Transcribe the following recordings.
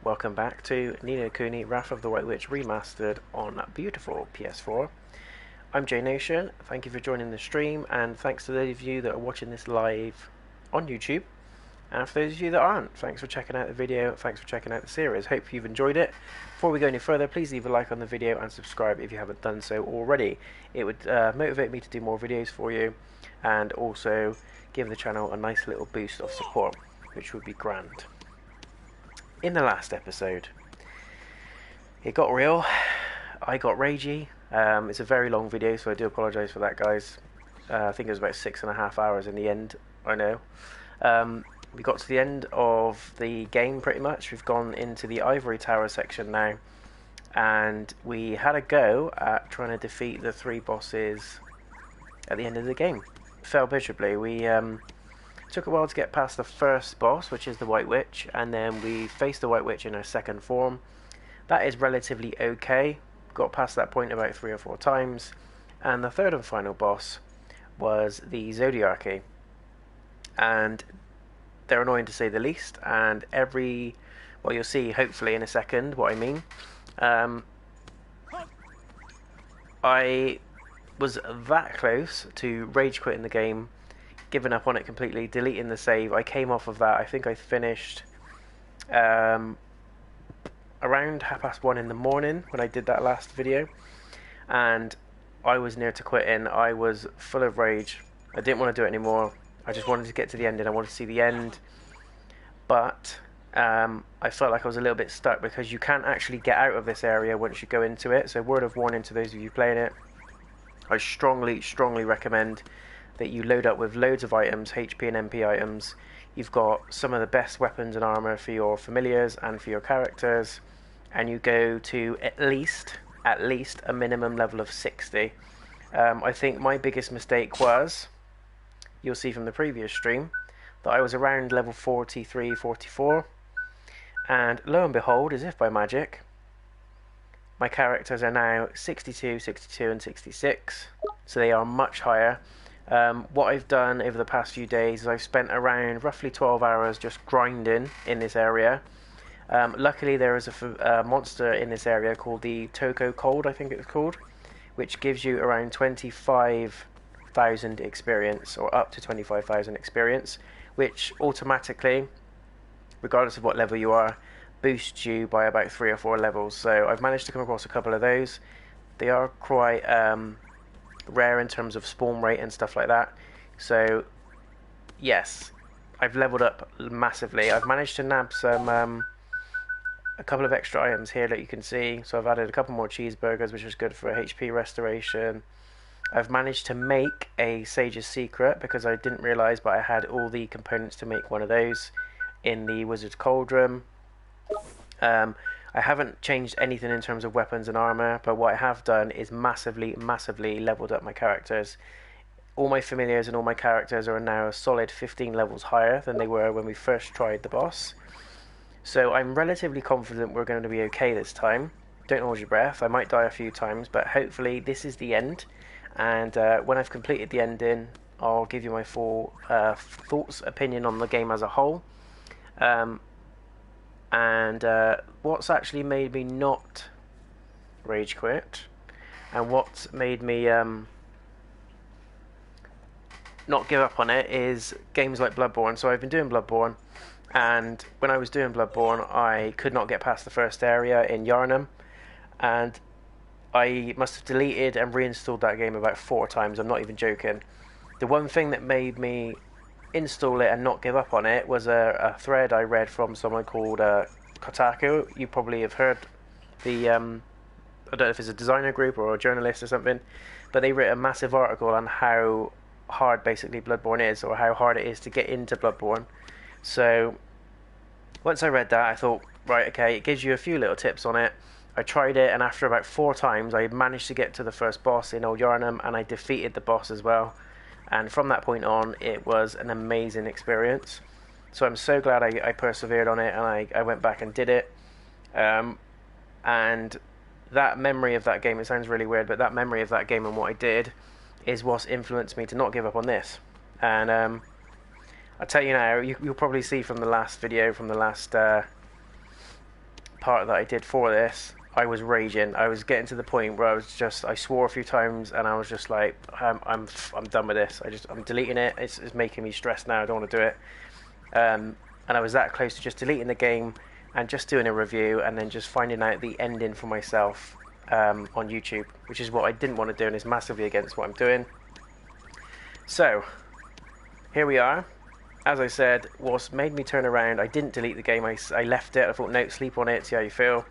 welcome back to Ni No Kuni Wrath of the White Witch Remastered on beautiful PS4. I'm JayNotion, thank you for joining the stream, and thanks to those of you that are watching this live on YouTube. And for those of you that aren't, thanks for checking out the video, thanks for checking out the series. Hope you've enjoyed it. Before we go any further, please leave a like on the video and subscribe if you haven't done so already. It would motivate me to do more videos for you, and also give the channel a nice little boost of support, which would be grand. In the last episode, it got real, I got ragey. It's a very long video, so I do apologise for that, guys. I think it was about 6.5 hours in the end, I know. We got to the end of the game pretty much. We've gone into the Ivory Tower section now, and we had a go at trying to defeat the 3 bosses at the end of the game. Failed miserably. We took a while to get past the first boss, which is the White Witch, and then we faced the White Witch in her second form. That is relatively okay. Got past that point about 3 or 4 times, and the third and final boss was the Zodiarchy, and they're annoying to say the least. And well, you'll see hopefully in a second what I mean. I was that close to rage quitting the game, giving up on it completely, deleting the save. I came off of that. I think I finished around 1:30 in the morning when I did that last video, and I was near to quitting. I was full of rage. I didn't want to do it anymore. I just wanted to get to the end, and I wanted to see the end. But I felt like I was a little bit stuck, because you can't actually get out of this area once you go into it. So word of warning to those of you playing it, I strongly recommend that you load up with loads of items, HP and MP items. You've got some of the best weapons and armor for your familiars and for your characters, and you go to at least a minimum level of 60. I think my biggest mistake was, you'll see from the previous stream, that I was around level 43, 44, and lo and behold, as if by magic, my characters are now 62, 62 and 66, so they are much higher. What I've done over the past few days is I've spent around roughly 12 hours just grinding in this area. Luckily there is a monster in this area called the Toko Cold, I think it was called, which gives you around 25,000 experience, or up to 25,000 experience, which automatically, regardless of what level you are, boosts you by about 3 or 4 levels. So I've managed to come across a couple of those. They are quite rare in terms of spawn rate and stuff like that. So yes, I've leveled up massively. I've managed to nab some a couple of extra items here that you can see. So I've added a couple more cheeseburgers, which is good for HP restoration. I've managed to make a Sage's Secret, because I didn't realise, but I had all the components to make one of those in the Wizard's Cauldron. I haven't changed anything in terms of weapons and armor, but what I have done is massively leveled up my characters. All my familiars and all my characters are now a solid 15 levels higher than they were when we first tried the boss. So I'm relatively confident we're going to be okay this time. Don't hold your breath, I might die a few times, but hopefully this is the end. And when I've completed the ending, I'll give you my full thoughts, opinion on the game as a whole. And what's actually made me not rage quit, and what's made me not give up on it, is games like Bloodborne. So I've been doing Bloodborne, and when I was doing Bloodborne, I could not get past the first area in Yharnam, and I must have deleted and reinstalled that game about 4 times. I'm not even joking. The one thing that made me install it and not give up on it was a thread I read from someone called Kotaku. You probably have heard the I don't know if it's a designer group or a journalist or something, but they wrote a massive article on how hard basically Bloodborne is, or how hard it is to get into Bloodborne. So once I read that, I thought, right, okay, it gives you a few little tips on it. I tried it, and after about 4 times I managed to get to the first boss in Old Yharnam, and I defeated the boss as well. And from that point on, it was an amazing experience. So I'm so glad I persevered on it, and I went back and did it. And that memory of that game, it sounds really weird, but that memory of that game and what I did is what's influenced me to not give up on this. And I tell you now, you'll probably see from the last video, from the last part that I did for this, I was raging. I was getting to the point where I swore a few times, and I was just like, I'm done with this. I'm deleting it. It's making me stressed now. I don't want to do it. And I was that close to just deleting the game and just doing a review, and then just finding out the ending for myself on YouTube, which is what I didn't want to do, and is massively against what I'm doing. So here we are. As I said, what's made me turn around, I didn't delete the game. I left it. I thought, no, sleep on it, see how you feel.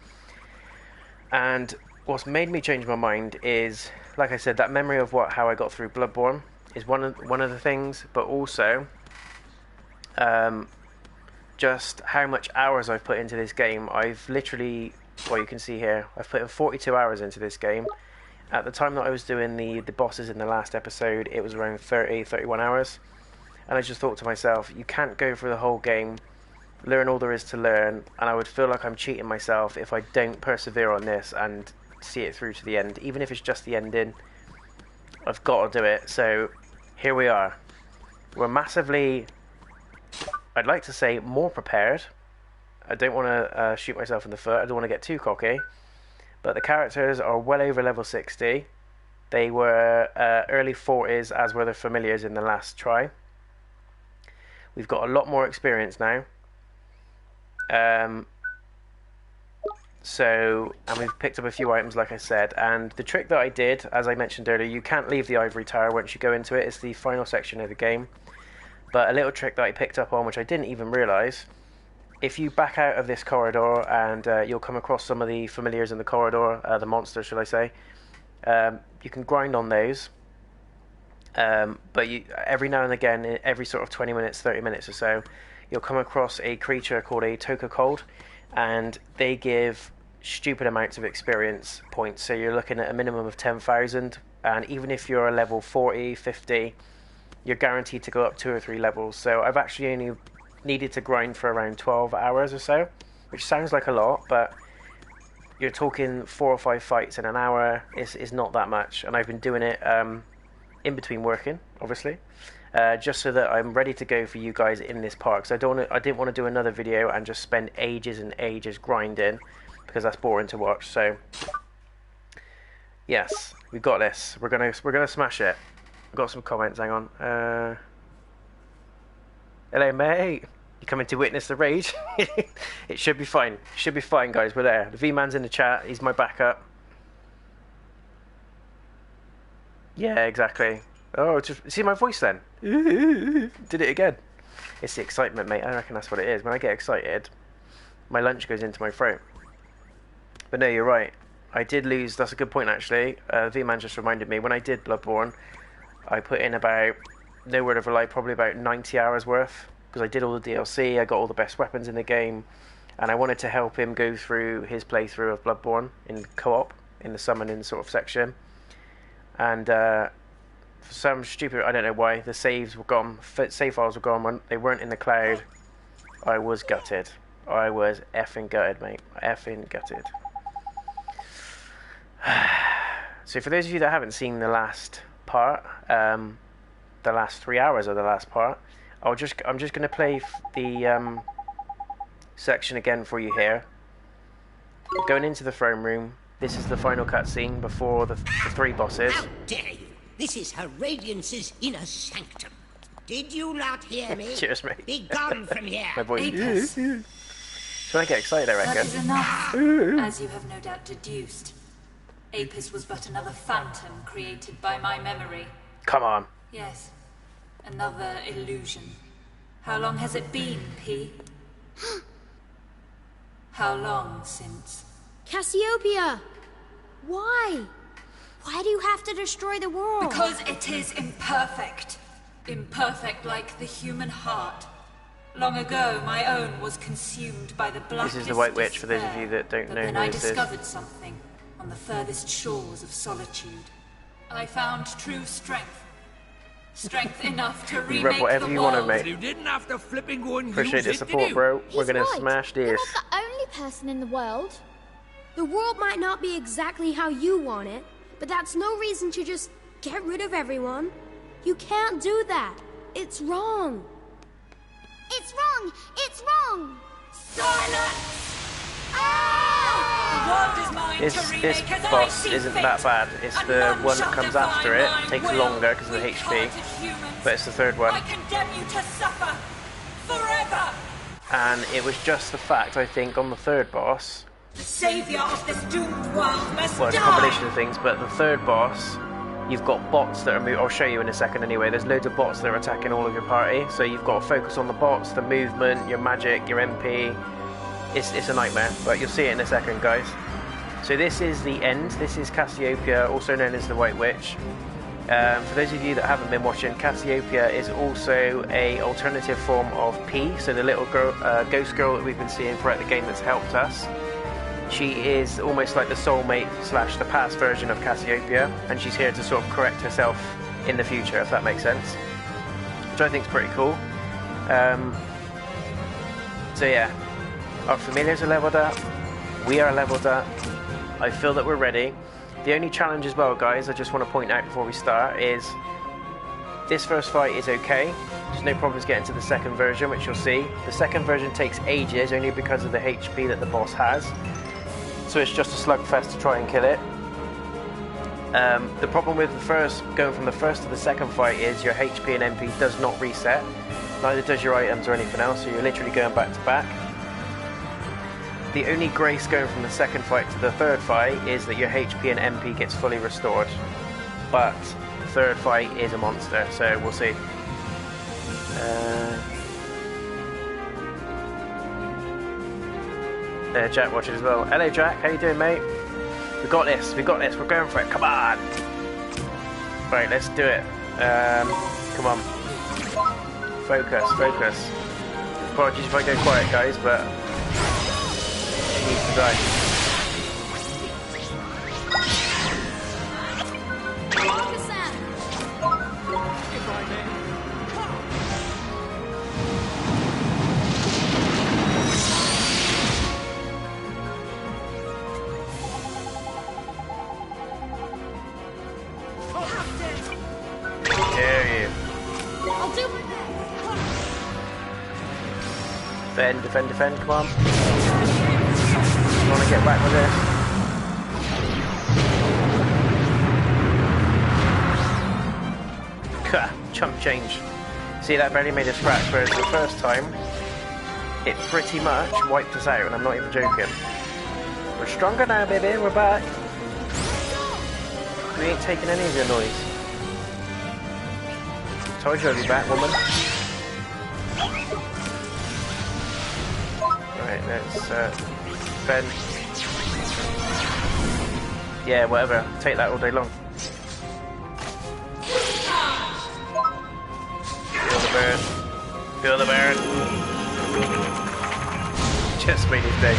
And what's made me change my mind is, like I said, that memory of how I got through Bloodborne is one of the things, but also just how much hours I've put into this game. I've literally, well, you can see here, I've put in 42 hours into this game. At the time that I was doing the bosses in the last episode, it was around 31 hours. And I just thought to myself, you can't go through the whole game, learn all there is to learn, and I would feel like I'm cheating myself if I don't persevere on this and see it through to the end. Even if it's just the ending, I've got to do it. So here we are. We're massively, I'd like to say, more prepared. I don't want to shoot myself in the foot. I don't want to get too cocky. But the characters are well over level 60. They were early 40s, as were the familiars in the last try. We've got a lot more experience now. And we've picked up a few items, like I said. And the trick that I did, as I mentioned earlier, you can't leave the ivory tower once you go into it. It's the final section of the game. But a little trick that I picked up on, which I didn't even realise, if you back out of this corridor, and you'll come across some of the familiars in the corridor, the monsters, should I say, you can grind on those. But every now and again, every sort of 20 minutes, 30 minutes or so, you'll come across a creature called a Toka Cold, and they give stupid amounts of experience points. So you're looking at a minimum of 10,000, and even if you're a level 40, 50, you're guaranteed to go up 2 or 3 levels. So I've actually only needed to grind for around 12 hours or so, which sounds like a lot, but you're talking 4 or 5 fights in an hour is not that much. And I've been doing it in between working, obviously, just so that I'm ready to go for you guys in this part. Because I didn't want to do another video and just spend ages and ages grinding, because that's boring to watch. So yes, we've got this. We're gonna smash it. I've got some comments. Hang on. Hello, mate. You coming to witness the rage? It should be fine. Should be fine, guys. We're there. The V-man's in the chat. He's my backup. Yeah, exactly. Oh, just see my voice then. Did it again. It's the excitement, mate. I reckon that's what it is. When I get excited, my lunch goes into my throat. But no, you're right. I did lose. That's a good point, actually. V-man just reminded me. When I did Bloodborne, I put in about, no word of a lie, probably about 90 hours worth. Because I did all the DLC, I got all the best weapons in the game, and I wanted to help him go through his playthrough of Bloodborne in co-op, in the summoning sort of section. And for some stupid, I don't know why, the saves were gone, save files were gone, they weren't in the cloud. I was gutted. I was effing gutted, mate. Effing gutted. So for those of you that haven't seen the last part, the last 3 hours of the last part, I'm just going to play the section again for you here. Going into the throne room. This is the final cutscene before the 3 bosses. How dare you! This is Her Radiance's inner sanctum. Did you not hear me? Cheers, mate. Be gone from here. My voice. Apis. It's when I get excited, I That reckon. is enough, as you have no doubt deduced. Apis was but another phantom created by my memory. Come on. Yes, another illusion. How long has it been, P? How long since? Cassiopeia! Why? Why do you have to destroy the world? Because it is imperfect. Imperfect like the human heart. Long ago, my own was consumed by the blackest This is the White Witch, for those of despair. you that don't But know then who I this is. discovered something on the furthest shores of solitude. I found true strength. Strength enough to You remake rep whatever the you world. want to, mate. You didn't have to flipping go and Appreciate use the it, did support, you? bro. We're He's gonna right. smash You're this. not the only person in the world. The world might not be exactly how you want it, but that's no reason to just get rid of everyone. You can't do that. It's wrong. It's wrong! It's wrong! Silence! Ah! This boss isn't that bad. It's the one that comes after it. Takes longer because of the HP, but it's the third one. I condemn you to suffer forever. And it was just the fact, I think, on the third boss. The savior of this doomed world must Well, it's a combination of things, but the third boss, you've got bots that are I'll show you in a second anyway. There's loads of bots that are attacking all of your party, so you've got to focus on the bots, the movement, your magic, your MP. It's a nightmare, but you'll see it in a second, guys. So this is the end. This is Cassiopeia, also known as the White Witch. For those of you that haven't been watching, Cassiopeia is also a alternative form of P, so the little girl, ghost girl that we've been seeing throughout the game that's helped us. She is almost like the soulmate / the past version of Cassiopeia, and she's here to sort of correct herself in the future, if that makes sense, which I think is pretty cool. So yeah, our familiars are leveled up, we are leveled up, I feel that we're ready. The only challenge as well, guys, I just want to point out before we start, is this first fight is okay. There's no problems getting to the second version, which you'll see. The second version takes ages, only because of the HP that the boss has. So it's just a slugfest to try and kill it. The problem with going from the first to the second fight is your HP and MP does not reset. Neither does your items or anything else, so you're literally going back to back. The only grace going from the second fight to the third fight is that your HP and MP gets fully restored. But the third fight is a monster, so we'll see. Jack watching as well. Hello Jack, how you doing, mate? We got this, we're going for it, come on! Right, let's do it. Come on. Focus. Apologies if I go quiet, guys, but he needs to die. Dare you. I'll do my best. Defend, come on. You want to get back with this? Chump change. See, that barely made a scratch, whereas the first time, it pretty much wiped us out, and I'm not even joking. We're stronger now, baby, we're back. We ain't taking any of your noise. Told you I'd be back, woman. Right, let's defend. Yeah, whatever. Take that all day long. Feel the burn. Just made his day.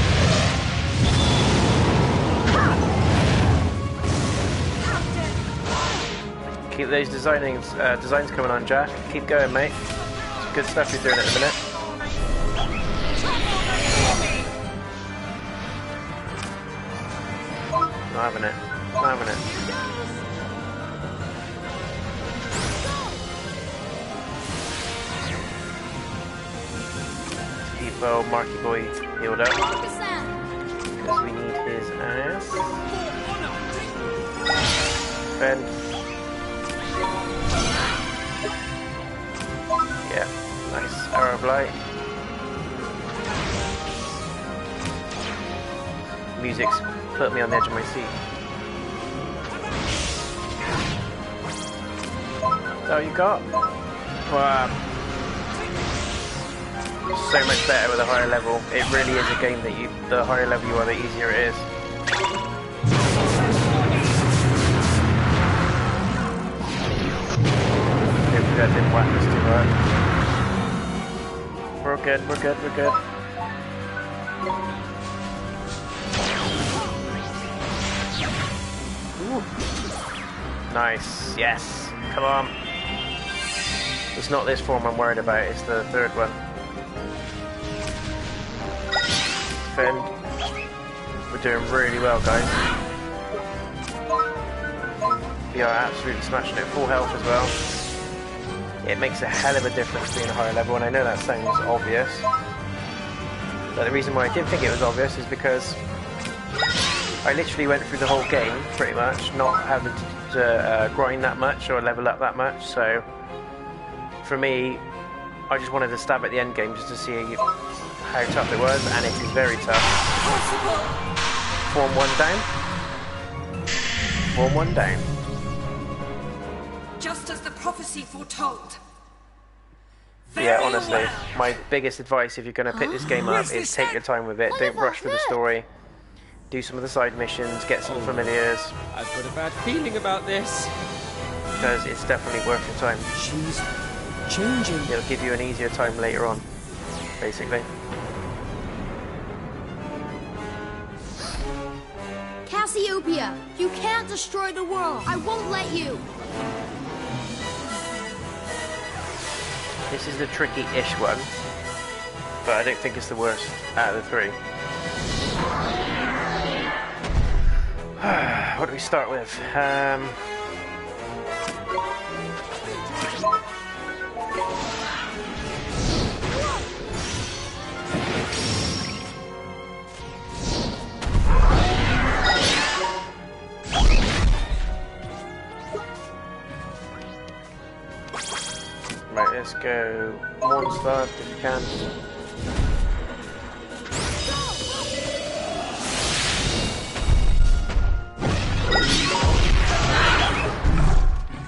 Keep those designs coming on, Jack. Keep going, mate. Some good stuff you're doing at the minute. Not having it. Keep old Marky Boy healed up. Because we need his ass. Defend. Yeah, nice. Arrow of light. Music's put me on the edge of my seat. Is that what you got? Wow. So much better with a higher level. It really is a game that the higher level you are, the easier it is. That didn't whack us too hard. We're good. Ooh. Nice, yes, come on. It's not this form I'm worried about, it's the third one. Defend. We're doing really well, guys. We are absolutely smashing it, full health as well. It makes a hell of a difference being a higher level, and I know that sounds obvious. But the reason why I didn't think it was obvious is because I literally went through the whole game, pretty much, not having to grind that much or level up that much, so for me, I just wanted to stab at the end game just to see how tough it was, and it is very tough. Form 1 down. Form 1 down. Just as the prophecy foretold. Yeah, honestly, my biggest advice if you're going to pick this game up is take your time with it. Don't rush through the story. Do some of the side missions, get some familiars. I've got a bad feeling about this. Because it's definitely worth your time. She's changing. It'll give you an easier time later on, basically. Cassiopeia, you can't destroy the world. I won't let you. This is the tricky-ish one, but I don't think it's the worst out of the 3. What do we start with? Right, let's go 1 star if you can.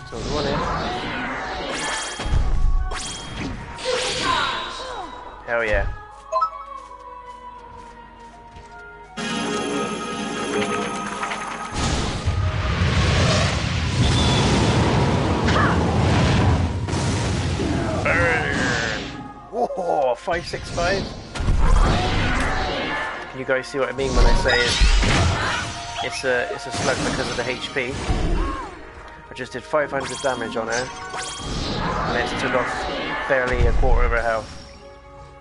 So there's 1 in. Hell yeah. Whoa, 565. Can you guys see what I mean when I say it's a slug because of the HP? I just did 500 damage on her, and it's took off barely a quarter of her health.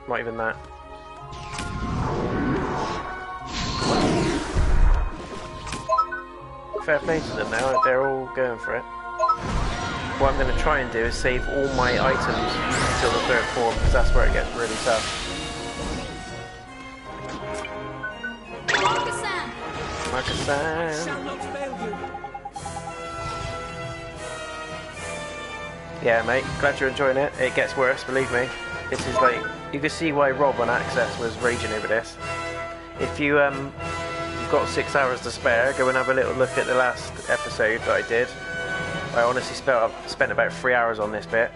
Not even that. Fair play to them now, they're all going for it. What I'm going to try and do is save all my items until the 3rd form, because that's where it gets really tough. Marcus-san! Yeah, mate, glad you're enjoying it. It gets worse, believe me. This is like, you can see why Rob on Access was raging over this. If you've got 6 hours to spare, go and have a little look at the last episode that I did. I honestly spent about 3 hours on this bit.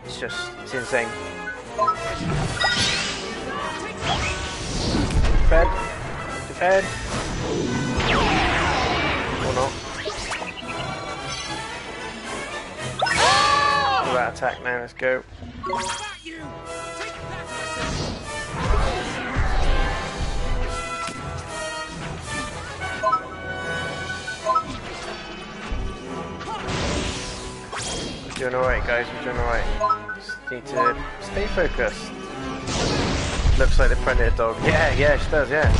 It's insane. Fed. Fed. Or not. Do that attack now, let's go. We're doing alright, guys, we're doing alright. Just need to stay focused. Looks like the predator dog. Yeah, she does, yeah.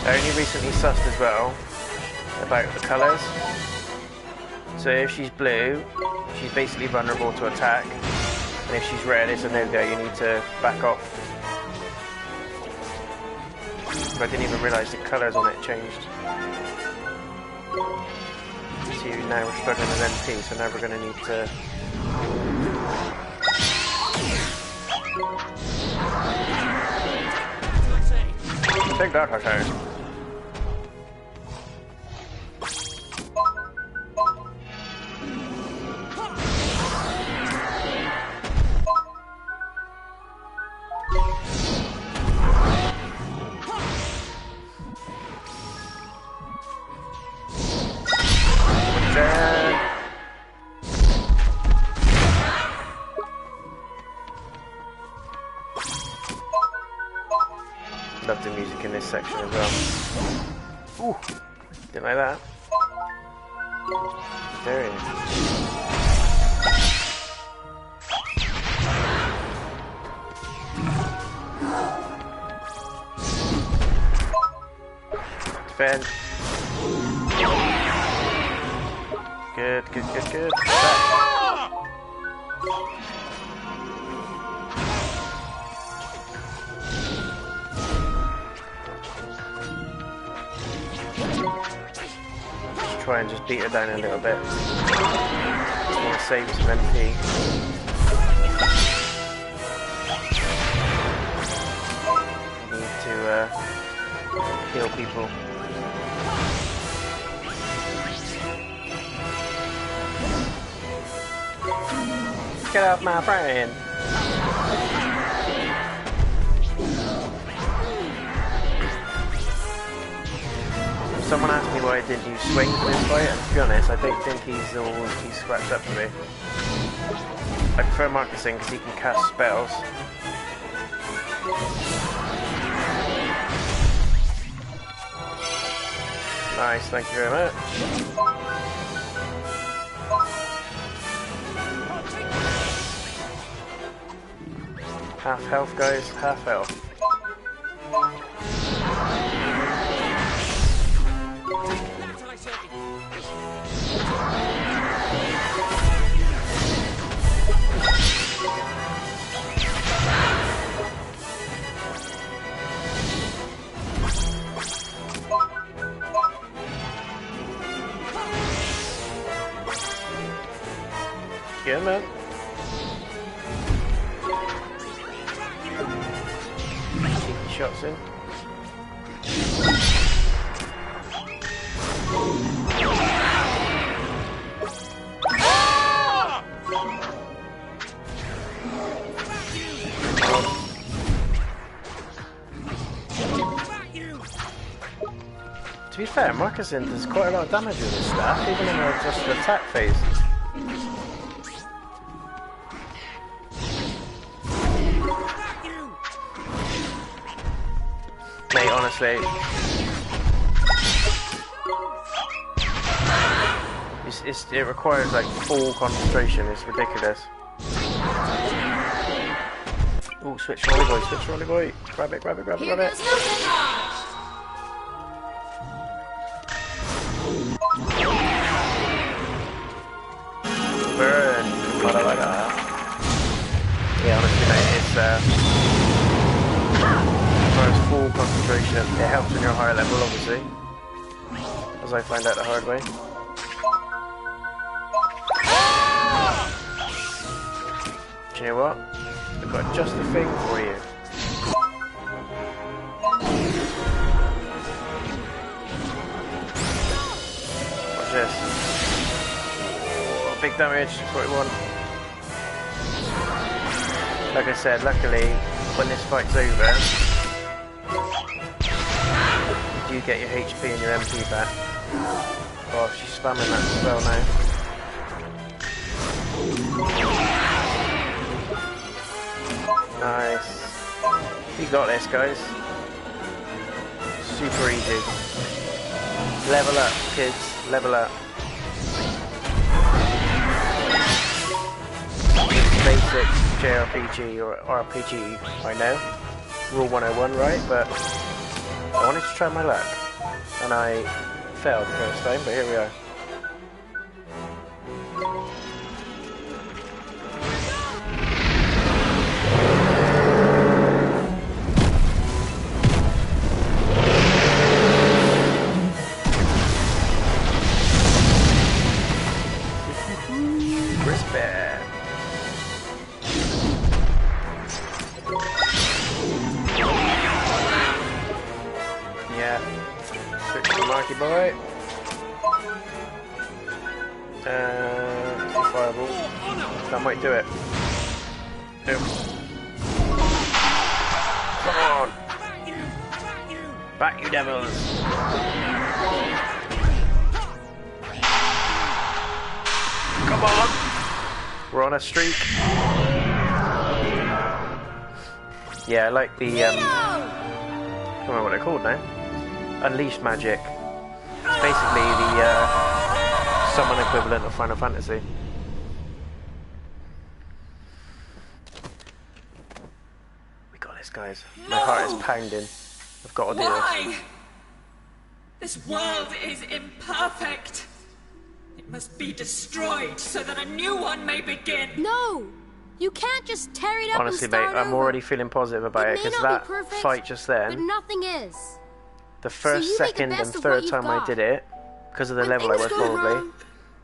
I only recently sussed as well about the colours. So if she's blue, she's basically vulnerable to attack. And if she's red, it's a no-go, you need to back off. But I didn't even realise the colours on it changed. See, now we're struggling with MP, so now we're going to need to... Take that, okay. Love the music in this section as well. Ooh, didn't like that. Very nice. Defend. Good. Back. try and just beat her down a little bit. Just want to save some MP. Need to heal people. Get out my brain! Someone asked me why I didn't use swings in this fight, and to be honest, I don't think he's scratched up for me. I prefer Marcusing because he can cast spells. Nice, thank you very much. Half health, guys, half health. Yeah, man. Cheeky shots in. To be fair, Marcusing does quite a lot of damage with his staff, even in just the attack phase. Mate, honestly, it requires like full concentration. It's ridiculous. Oh, switch Rolly Boy, switch Rolly Boy. Grab it, grab it, grab it, grab it. Burn. Yeah, honestly, mate, it's requires full concentration. It helps when you're higher level, obviously, as I find out the hard way. Do you know what? I've got just the thing for you. Watch this. Big damage, 41. Like I said, luckily, when this fight's over, you do get your HP and your MP back. Oh, she's spamming that spell now. Nice. You got this, guys. Super easy. Level up, kids. Level up. Basic JRPG or RPG, I know. Rule 101, right? But I wanted to try my luck. And I failed the first time, but here we are. Respect. Yeah. Switch to Marky Boy. Fireball. That might do it. Nope. Come on. Back, you devils. Come on. We're on a streak. Yeah, I like the I don't know what they're called now. Unleashed magic. It's basically the summon equivalent of Final Fantasy. We got this, guys. My heart is pounding. I've got to do this. Why? This world is imperfect. It must be destroyed so that a new one may begin. No! You can't just tear it up Honestly, and start mate, I'm over. already feeling positive about it, because that fight just but then, nothing is. the first, So you make the second, and best of third what time you've I got. did it, because of the When level I things was go probably. wrong,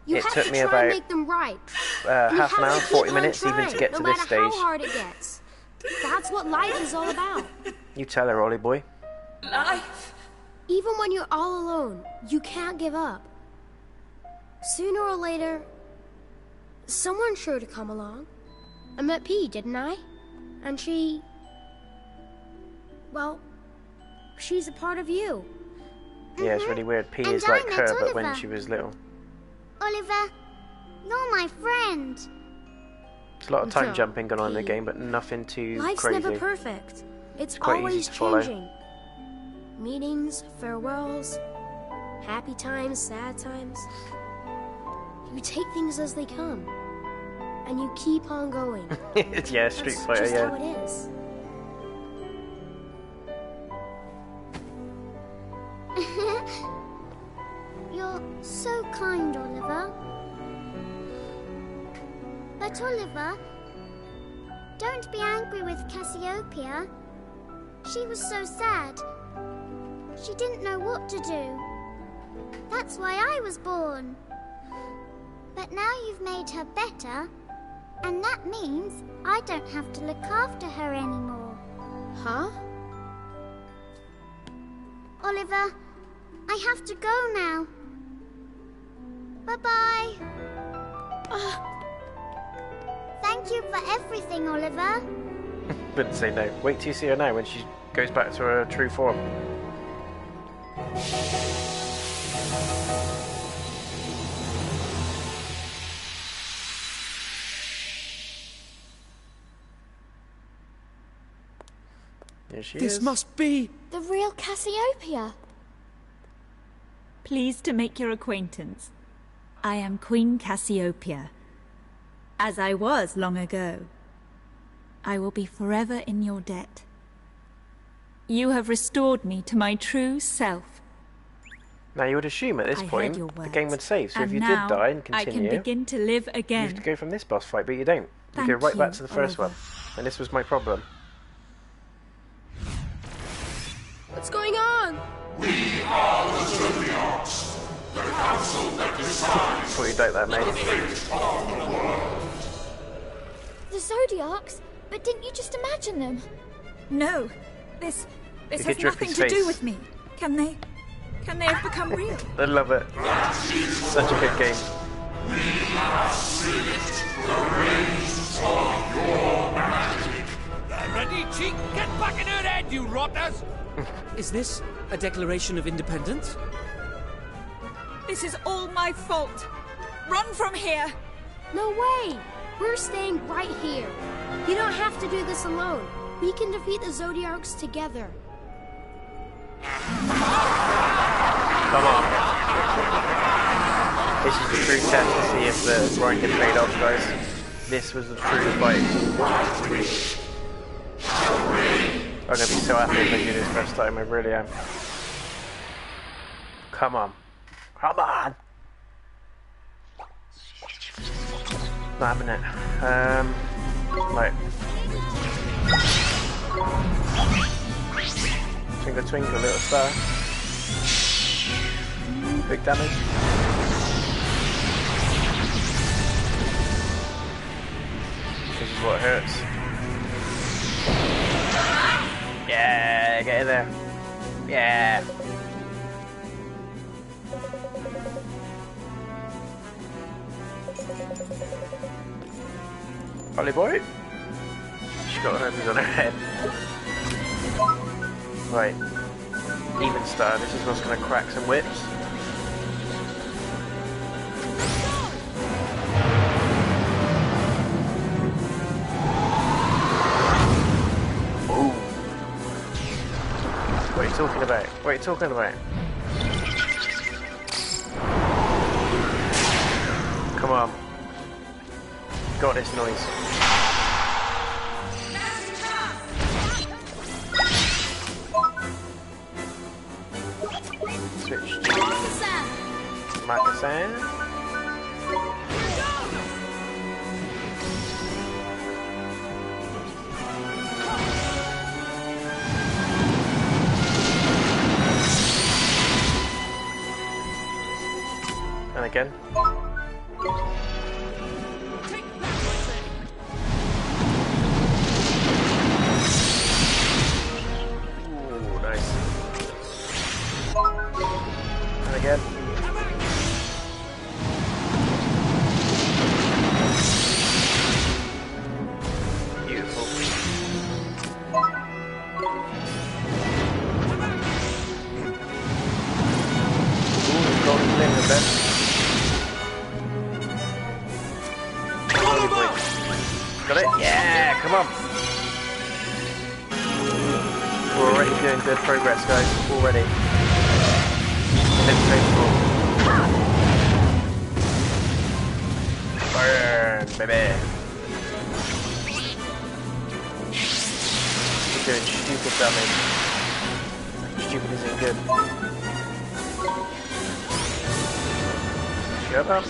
you It have took to me try about and make them right. half an hour, 40 on minutes even to trying, get no to this matter how stage. hard it gets. That's what life is all about. You tell her, Ollie boy. Life. Even when you're all alone, you can't give up. Sooner or later, someone's sure to come along. I met P, didn't I? And she... well, she's a part of you. Yeah, it's really weird. P And is I like met her, but when Oliver. she was little. Oliver, you're my friend. There's a lot of time No, jumping going on in the P. game, but nothing too Life's crazy. never perfect. It's quite easy always to follow. changing. Meetings, farewells, happy times, sad times. You take things as they come, and you keep on going. Yeah, Street That's Fighter, just yeah. how it is. You're so kind, Oliver. But Oliver, don't be angry with Cassiopeia. She was so sad. She didn't know what to do. That's why I was born. But now you've made her better, and that means I don't have to look after her anymore. Huh? Oliver, I have to go now. Bye-bye. Thank you for everything, Oliver. Wouldn't say no. Wait till you see her now when she goes back to her true form. There she This is. must be... The real Cassiopeia. Pleased to make your acquaintance. I am Queen Cassiopeia, as I was long ago. I will be forever in your debt. You have restored me to my true self. Now you would assume at this I heard point your the words, game would save, so and if you now did die and I can continue, begin to live you have again. to go from this boss fight, but you don't. You Thank go right back you, to the first Oliver. one. And this was my problem. What's going on? Thought you'd like that, mate. The Zodiacs? But didn't you just imagine them? No, this You has could drift nothing his to do face. with me. Can they have become real? I love it. Such a good game. Ready, cheek? Get back in her head, you rotters! Is this a declaration of independence? This is all my fault. Run from here. No way! We're staying right here. You don't have to do this alone. We can defeat the Zodiacs together. Come on. This is the true test to see if the grinding paid off, guys. This was the true fight. I'm gonna be so happy if I do this first time, I really am. Come on. Come on! Not having it. Right. Twinkle twinkle little star. Big damage. This is what hurts. Yeah, get in there. Yeah. Ollie boy. She's got herpes on her head. Right. Even star, this is what's gonna crack some whips. Ooh. What are you talking about? What are you talking about? Come on. Got this noise. Switch to Makasan. again. Ooh, nice. And again. Beautiful. Ooh, golden flame of bed. Got it? Yeah, come on. We're already doing good progress, guys. Already. Burn, baby. We're doing stupid damage. Stupid isn't good. Shut up.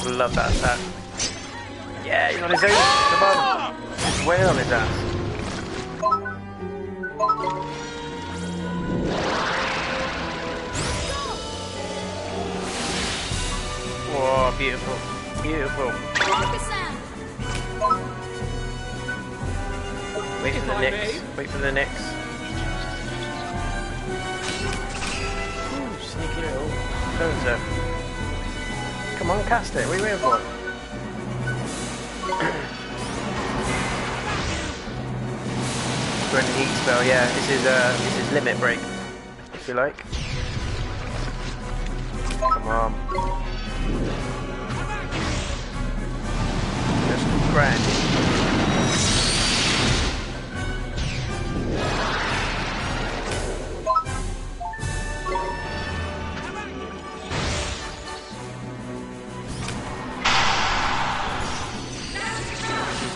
Love that attack. Yeah, he's on his own. Come on. He's way on his ass. Whoa, beautiful. Beautiful. Wait for the next. Wait for the next. Ooh, sneaky little so-and-so. Come on, cast it. What are you waiting for? Doing the heat spell, yeah. This is limit break, if you like. Come on. Just grinding.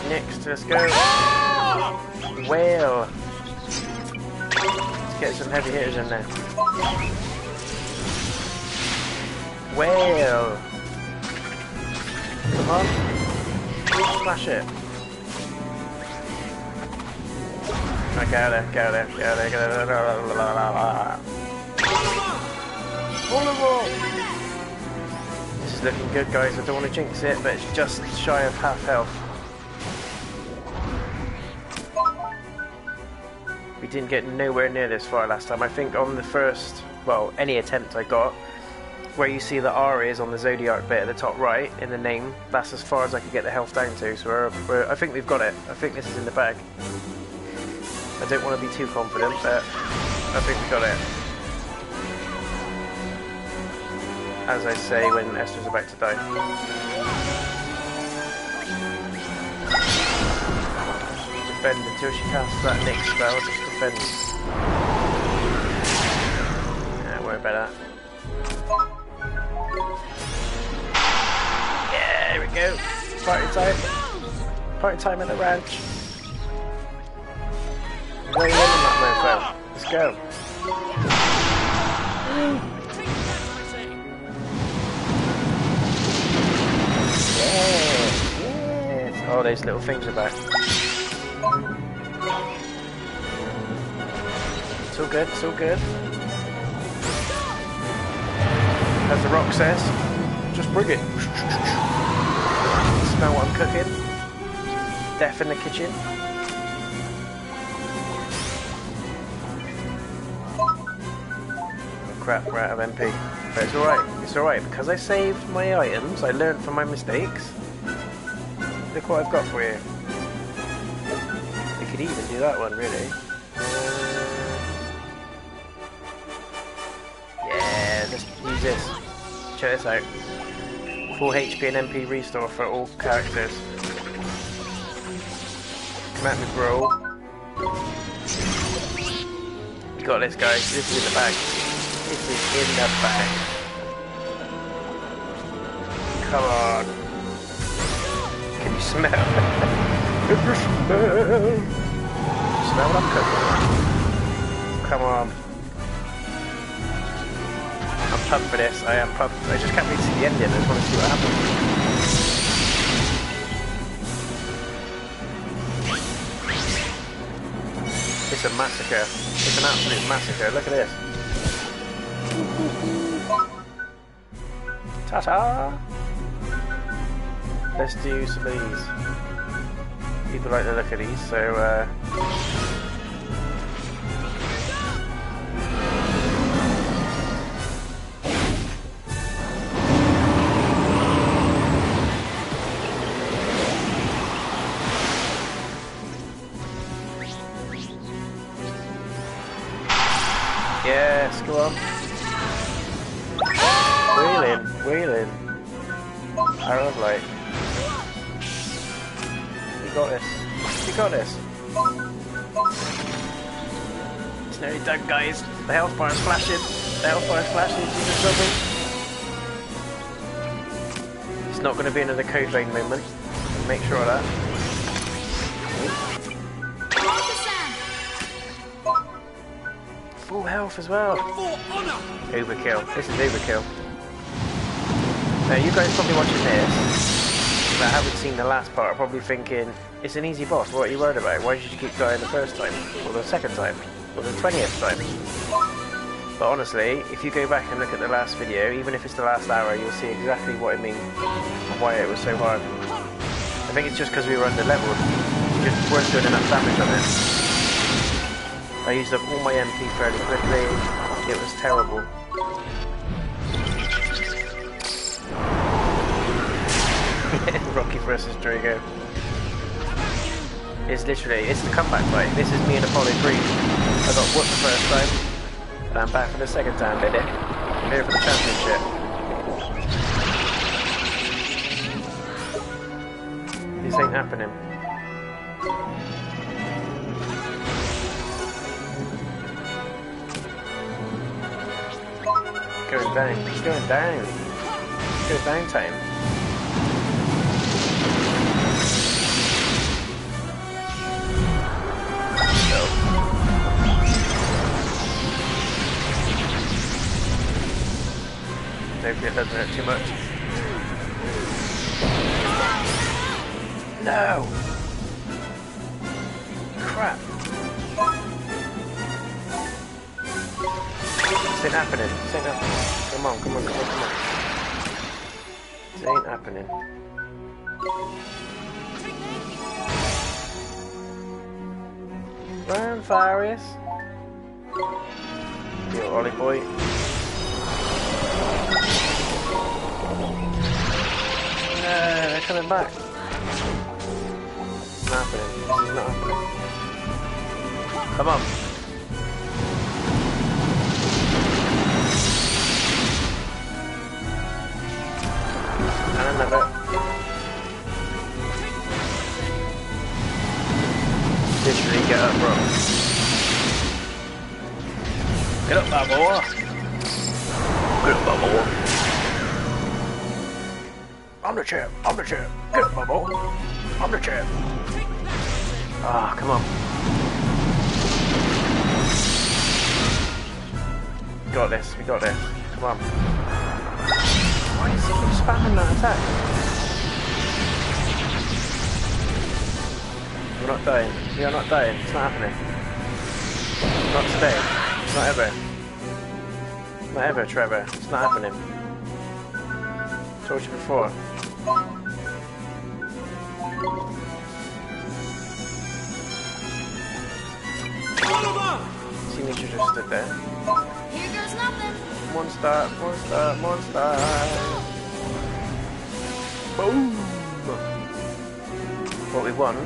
Next, let's go. Whale. Let's get some heavy hitters in there. Whale. Come on. Smash it. Right, get out of there, get out of there, get out of there, get out of there. All of them. This is looking good, guys. I don't want to jinx it, but it's just shy of half health. We didn't get nowhere near this far last time. I think on the first, well, any attempt I got, where you see the R is on the Zodiac bit at the top right in the name, that's as far as I could get the health down to. So I think we've got it. I think this is in the bag. I don't want to be too confident, but I think we got it. As I say when Esther's about to die. Defend until she casts that next spell, just defend. Don't worry about that. Yeah, here we go. Party time. Party time at the ranch. Way in on that mofo. Let's go. Yeah, yes. Oh, those little things are back. It's all good, it's all good. As the rock says, just bring it. Smell what I'm cooking. Death in the kitchen. Oh crap, we're out of MP. But it's alright, because I saved my items, I learned from my mistakes. Look what I've got for you. We could even do that one, really. Yeah, let's use this. Check this out. Full HP and MP restore for all characters. Come at me, bro. We got this, guys. This is in the bag. This is in the bag. Come on. Can you smell? Can you smell? Smell what I'm cooking? Come on. I'm pumped for this. I am pumped. I just can't wait to see the ending. I just want to see what happens. It's a massacre. It's an absolute massacre. Look at this. Ta-ta! Let's do some of these. People like the look of these, so yes, go on. Wheeling. Arrow of light. We got this. We got this. It's nearly done, guys. The health bar is flashing. The health bar is flashing. It's not going to be another code vein moment. Make sure of that. Full health as well. Overkill. This is overkill. Now you guys probably watching this that haven't seen the last part are probably thinking, it's an easy boss, what are you worried about? Why did you keep dying the first time? Or the second time? Or the 20th time? But honestly, if you go back and look at the last video, even if it's the last hour, you'll see exactly what I mean and why it was so hard. I think it's just because we were under leveled. We just weren't doing enough damage on it. I used up all my MP fairly quickly. It was terrible. Rocky versus Drago. It's literally, it's the comeback fight. This is me and Apollo 3. I got whooped the first time, and I'm back for the second time, baby. I'm here for the championship. This ain't happening. Going down. It's going down. It's going down time. Hopefully it doesn't hurt too much. No! Crap. This ain't happening. This ain't happening. Come on, come on, come on, come on. This ain't happening. Run, Farius. Yo, Ollie boy. They're coming back. It's not happening. This is not happening. Come on. And another. Literally get up, bro. Get up, that boy. Get up, that boy. I'm the champ. I'm the champ. Get up, my boy. I'm the champ. Ah, come on. We got this. We got this. Come on. Why is he keep spamming that attack? We're not dying. We are not dying. It's not happening. Not today. Not ever. Not ever, Trevor. It's not happening. Told you before. See me just stood there. Here goes nothing. One star, one star, one star. Boom! What we want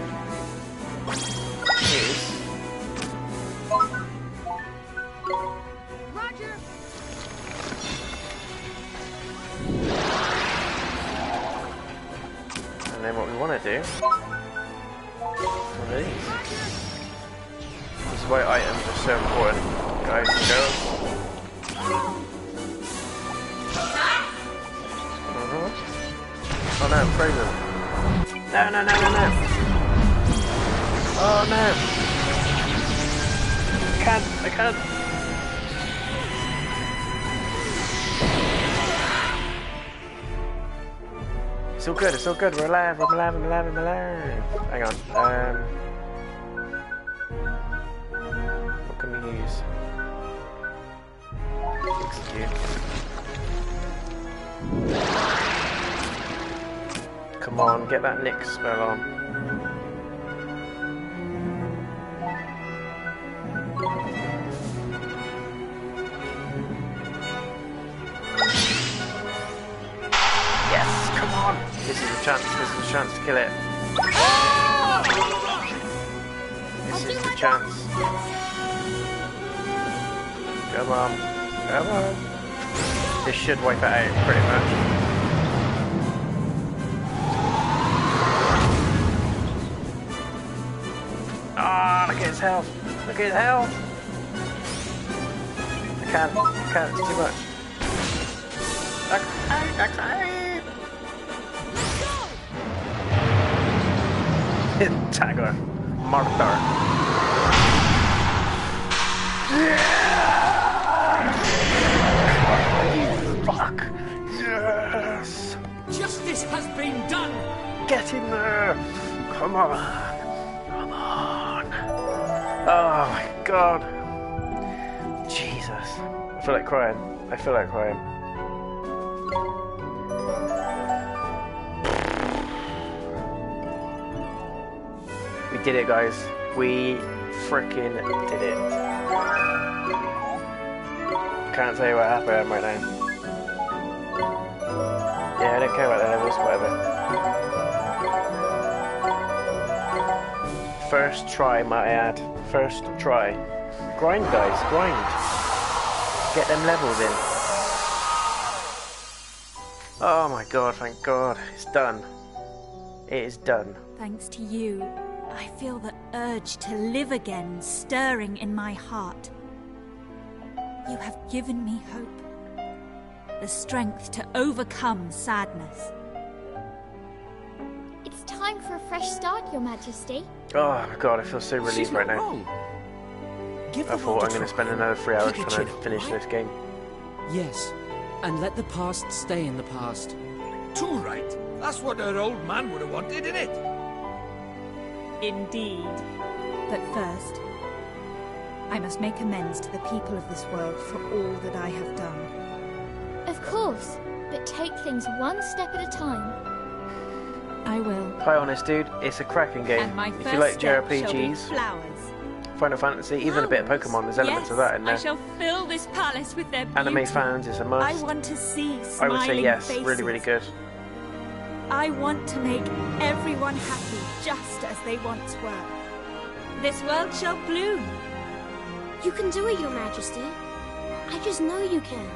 is Roger. and then what we want to do is one of these. This is why items are so important, guys and girls. Oh no, I'm frozen. No, no, no, no, no. Oh no. I can't. It's all good, it's all good. We're alive, I'm alive. Hang on. Come on, get that Nyx spell on. Yes, come on! This is a chance to kill it. This is the chance. Come on, come on. This should wipe it out, pretty much. Ah, look at his health. Look at his health. I can't, it's too much. Tagger. Martyr. Fuck. Yes. Justice has been done. Get in there. Come on. Come on. Oh my god. Jesus. I feel like crying. I feel like crying. We did it, guys. We frickin' did it. Can't tell you what happened right now. Yeah, I don't care about the levels, whatever. First try, might I add. First try. Grind, guys, grind. Get them levels in. Oh my god, thank god. It's done. It is done. Thanks to you, I feel the urge to live again stirring in my heart. You have given me hope. The strength to overcome sadness. It's time for a fresh start, Your Majesty. Oh my god, I feel so relieved right now. Wrong. Give I thought I'm going to spend another 3 hours trying to finish this game. Yes, and let the past stay in the past. Too right. That's what our old man would have wanted, isn't it? Indeed. But first, I must make amends to the people of this world for all that I have done. Of course, but take things one step at a time. I will. Quite honest, dude, it's a cracking game. And my If first you like step shall be JRPGs, flowers. Final Fantasy, even a bit of Pokemon, there's elements of that in there. I shall fill this palace with their beauty. Anime fans, it's a must. I want to see smiling I would say yes, faces. really, really good. I want to make everyone happy just as they once were. This world shall bloom. You can do it, Your Majesty. I just know you can.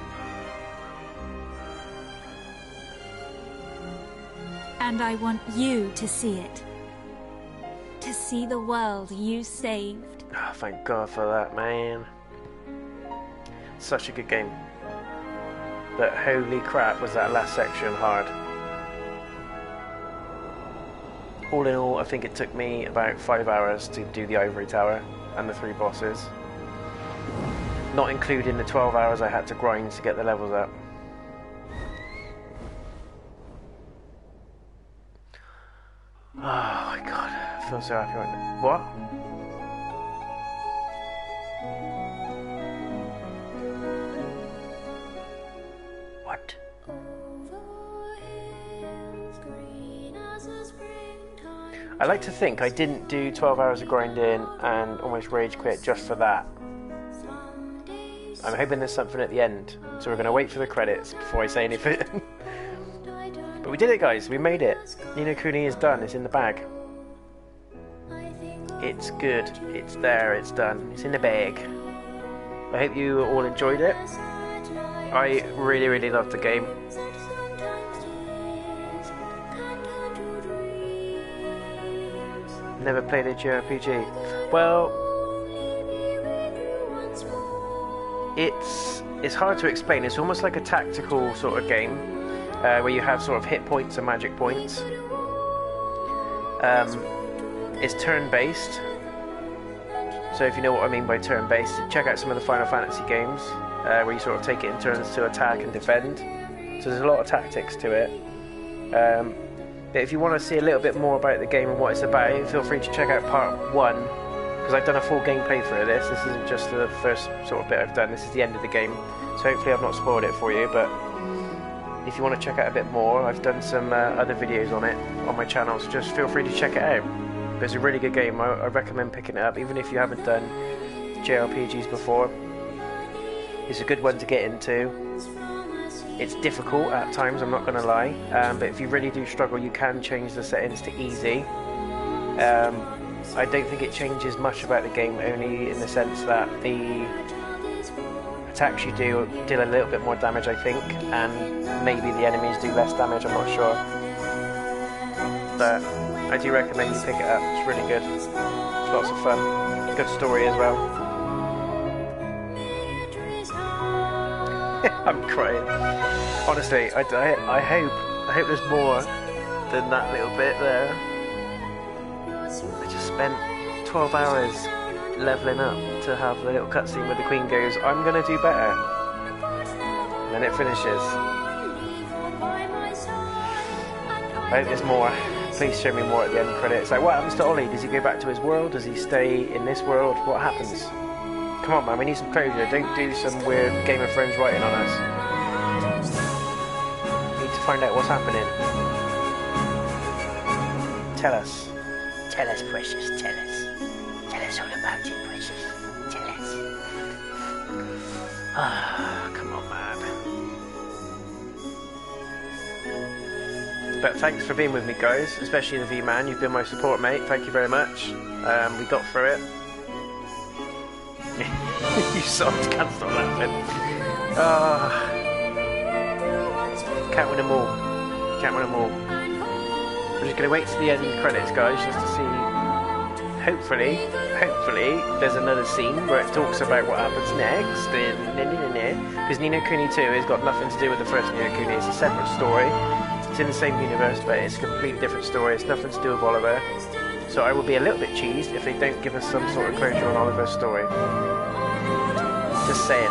And I want you to see it. To see the world you saved. Oh, thank God for that, man. Such a good game. But holy crap, was that last section hard. All in all, I think it took me about 5 hours to do the Ivory Tower and the 3 bosses. Not including the 12 hours I had to grind to get the levels up. Oh my god, I feel so happy right now. What? What? I like to think I didn't do 12 hours of grinding and almost rage quit just for that. I'm hoping there's something at the end, so we're going to wait for the credits before I say anything. But we did it, guys, we made it. Ni No Kuni is done, it's in the bag. It's good, it's there, it's done, it's in the bag. I hope you all enjoyed it. I really, really loved the game. Never played a JRPG. Well, it's hard to explain. It's almost like a tactical sort of game where you have sort of hit points and magic points. It's turn-based. So if you know what I mean by turn-based, check out some of the Final Fantasy games where you sort of take it in turns to attack and defend. So there's a lot of tactics to it. But if you want to see a little bit more about the game and what it's about, feel free to check out part 1, because I've done a full game playthrough of this. This isn't just the first sort of bit I've done, this is the end of the game. So hopefully I've not spoiled it for you, but If you want to check out a bit more, I've done some other videos on it on my channel, so just feel free to check it out. But it's a really good game. I recommend picking it up, even if you haven't done JRPGs before. It's a good one to get into. It's difficult at times, I'm not going to lie, but if you really do struggle, you can change the settings to easy. I don't think it changes much about the game, only in the sense that the attacks you do deal a little bit more damage, I think, and maybe the enemies do less damage, I'm not sure. But I do recommend you pick it up, it's really good. It's lots of fun. Good story as well. I'm crying. Honestly, I hope there's more than that little bit there. I just spent 12 hours leveling up to have the little cutscene where the Queen goes, "I'm gonna do better." And then it finishes. I hope there's more. Please show me more at the end credits. Like, what happens to Ollie? Does he go back to his world? Does he stay in this world? What happens? Come on, man, we need some closure. Don't do some weird Game of Thrones writing on us. We need to find out what's happening. Tell us. Tell us, precious, tell us. Tell us all about it, precious. Tell us. Ah, come on, man. But thanks for being with me, guys, especially the V-Man. You've been my support, mate. Thank you very much. We got through it. You soft, can't stop laughing. Can't win them all. Can't win them all. I'm just going to wait to the end credits, guys, just to see. Hopefully, there's another scene where it talks about what happens next. Because Ni No Kuni 2 has got nothing to do with the first Ni No Kuni. It's a separate story. It's in the same universe, but it's a completely different story. It's nothing to do with Oliver. So I will be a little bit cheesed if they don't give us some sort of closure on Oliver's story. Just saying.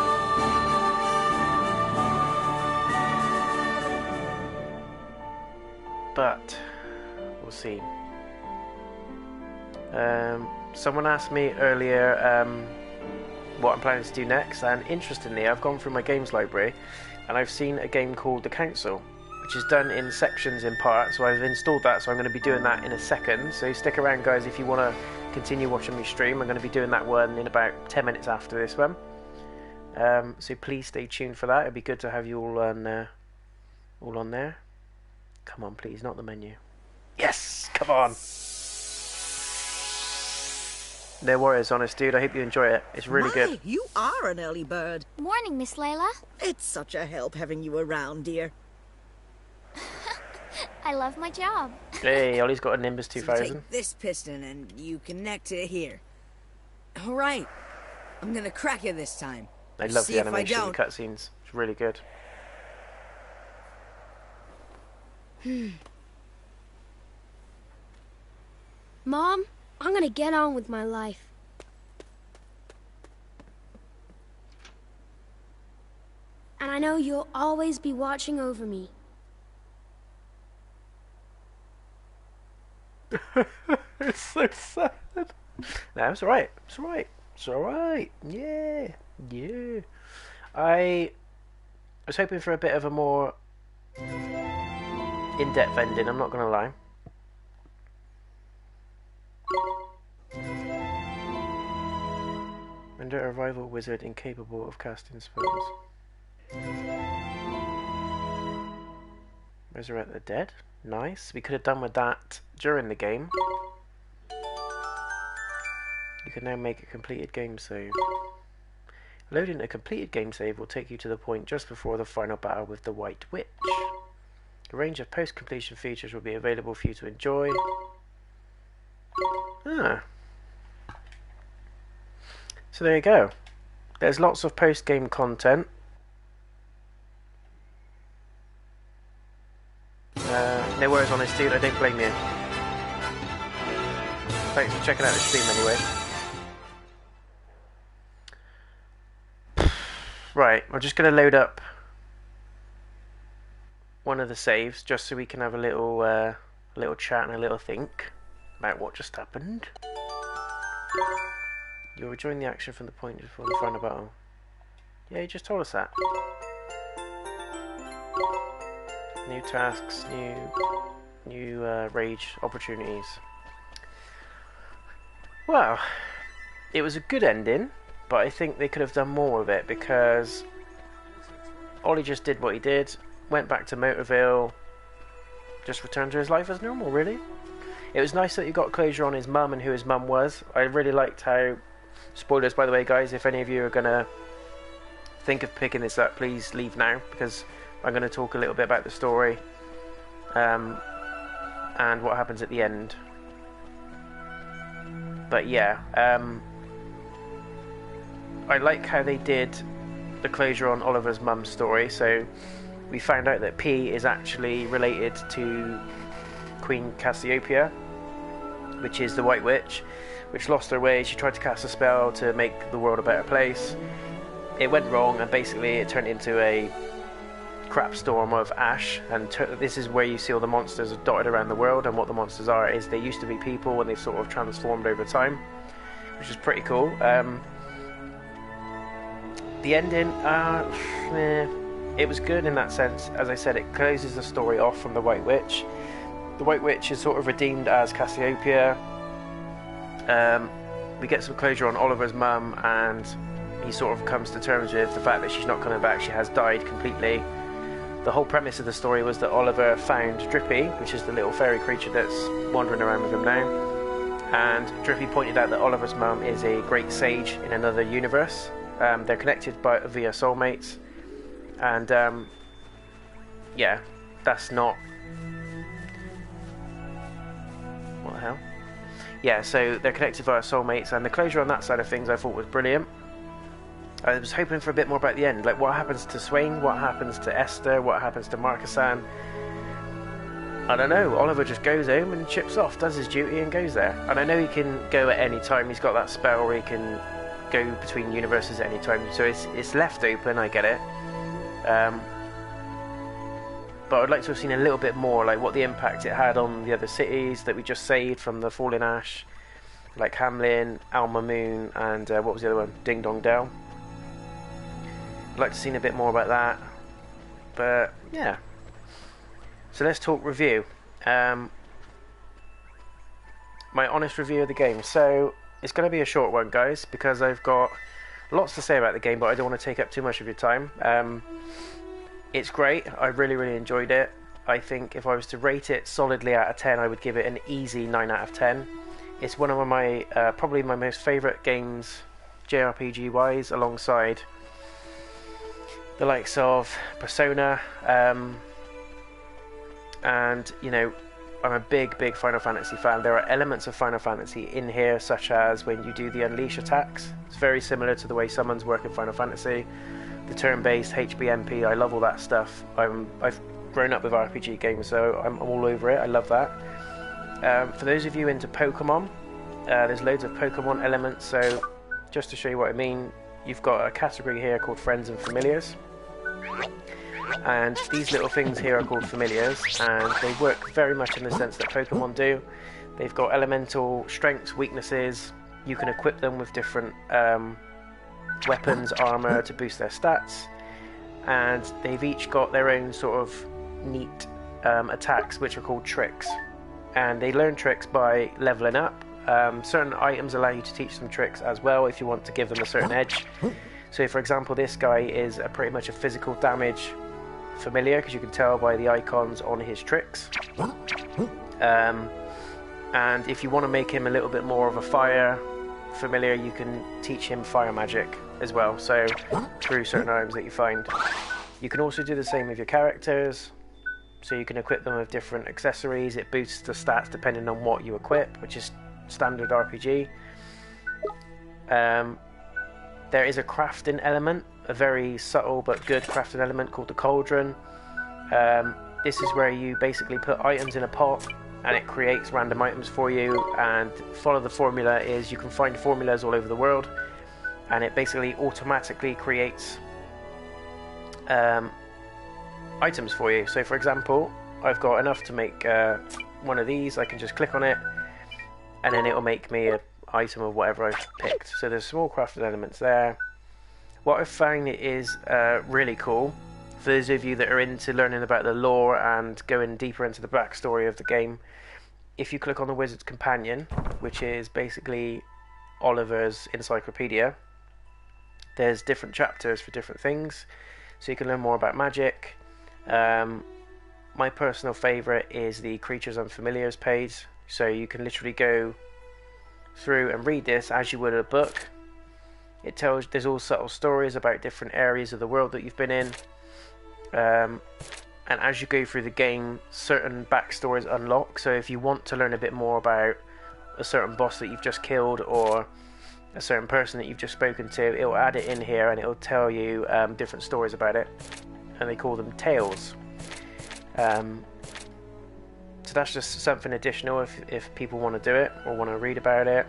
But we'll see. Someone asked me earlier what I'm planning to do next, and interestingly, I've gone through my games library and I've seen a game called The Council, which is done in sections in part, so I've installed that, so I'm going to be doing that in a second. So stick around, guys, if you want to continue watching me stream. I'm going to be doing that one in about 10 minutes after this one. So please stay tuned for that. It'd be good to have you all on there. Come on, please, not the menu. Yes, come on. No worries, honest dude. I hope you enjoy it. It's really good. You are an early bird. Morning, Miss Layla. It's such a help having you around, dear. I love my job. Hey, Ollie's got a Nimbus 2000. So take this piston and you connect it here. All right, I'm gonna crack it this time. I love the animation and cutscenes. It's really good. Mom, I'm gonna get on with my life. And I know you'll always be watching over me. It's so sad. No, it's alright. It's alright. It's alright. Yeah. Yeah. I was hoping for a bit of a more in-depth ending, I'm not gonna lie. Render a rival wizard incapable of casting spells. Resurrect the dead. Nice. We could have done with that during the game. You can now make a completed game save. Loading a completed game save will take you to the point just before the final battle with the White Witch. A range of post-completion features will be available for you to enjoy. Ah. So there you go. There's lots of post-game content. No worries, honest dude, I don't blame you. Thanks for checking out the stream anyway. Right, I'm just going to load up one of the saves just so we can have a little chat and a little think about what just happened. You'll rejoin the action from the point before the final battle. Yeah, you just told us that. New tasks, new rage opportunities. Well, it was a good ending, but I think they could have done more with it because Ollie just did what he did, went back to Motorville, just returned to his life as normal, really. It was nice that he got closure on his mum and who his mum was. I really liked how... Spoilers, by the way, guys, if any of you are going to think of picking this up, please leave now, because I'm going to talk a little bit about the story and what happens at the end. But yeah, I like how they did the closure on Oliver's mum's story. So we found out that P is actually related to Queen Cassiopeia, which is the White Witch, which lost her way. She tried to cast a spell to make the world a better place. It went wrong, and basically it turned into a crap storm of ash, and this is where you see all the monsters dotted around the world. And what the monsters are is they used to be people and they've sort of transformed over time, which is pretty cool. The ending, it was good in that sense. As I said, it closes the story off from the White Witch. The White Witch is sort of redeemed as Cassiopeia. We get some closure on Oliver's mum, and he sort of comes to terms with the fact that she's not coming back. She has died completely. The whole premise of the story was that Oliver found Drippy, which is the little fairy creature that's wandering around with him now. And Drippy pointed out that Oliver's mum is a great sage in another universe. They're connected via soulmates. And yeah, that's not... What the hell? Yeah, so they're connected via soulmates, and the closure on that side of things I thought was brilliant. I was hoping for a bit more about the end, like what happens to Swain, what happens to Esther, what happens to Marcus-san. I don't know, Oliver just goes home and chips off, does his duty and goes there. And I know he can go at any time, he's got that spell where he can go between universes at any time, so it's left open, I get it. But I'd like to have seen a little bit more, like what the impact it had on the other cities that we just saved from the Falling Ash, like Hamlin, Alma Moon, and what was the other one? Ding Dong Dell. I'd like to have seen a bit more about that. But yeah. So let's talk review. My honest review of the game. So it's going to be a short one, guys, because I've got lots to say about the game, but I don't want to take up too much of your time. It's great. I really, really enjoyed it. I think if I was to rate it solidly out of 10, I would give it an easy 9 out of 10. It's one of my probably my most favourite games, JRPG-wise, alongside the likes of Persona. And, you know, I'm a big Final Fantasy fan. There are elements of Final Fantasy in here, such as when you do the Unleash attacks. It's very similar to the way summons work in Final Fantasy. The turn-based HBMP, I love all that stuff. I've grown up with RPG games, so I'm all over it. I love that. For those of you into Pokemon, there's loads of Pokemon elements. So just to show you what I mean, you've got a category here called Friends and Familiars. And these little things here are called familiars, and they work very much in the sense that Pokemon do. They've got elemental strengths, weaknesses. You can equip them with different weapons, armor to boost their stats, and they've each got their own sort of neat attacks, which are called tricks. And they learn tricks by leveling up. Certain items allow you to teach them tricks as well if you want to give them a certain edge. So for example, this guy is pretty much a physical damage familiar, because you can tell by the icons on his tricks. And if you want to make him a little bit more of a fire familiar, you can teach him fire magic as well, so through certain items that you find. You can also do the same with your characters, so you can equip them with different accessories. It boosts the stats depending on what you equip, which is standard RPG. There is a crafting element, a very subtle but good crafting element called the cauldron. This is where you basically put items in a pot and it creates random items for you, and follow the formula is you can find formulas all over the world, and it basically automatically creates items for you. So for example, I've got enough to make one of these. I can just click on it and then it'll make me an item of whatever I've picked. So there's small crafted elements there. What I've found is really cool For those of you that are into learning about the lore and going deeper into the backstory of the game, if you click on the Wizard's Companion, which is basically Oliver's encyclopedia, there's different chapters for different things, so you can learn more about magic. My personal favourite is the Creatures and Familiars page, so you can literally go through and read this as you would a book. It tells, there's all subtle stories about different areas of the world that you've been in, and as you go through the game, certain backstories unlock. So if you want to learn a bit more about a certain boss that you've just killed, or a certain person that you've just spoken to, it'll add it in here and it'll tell you different stories about it, and they call them tales. So that's just something additional if people want to do it or want to read about it.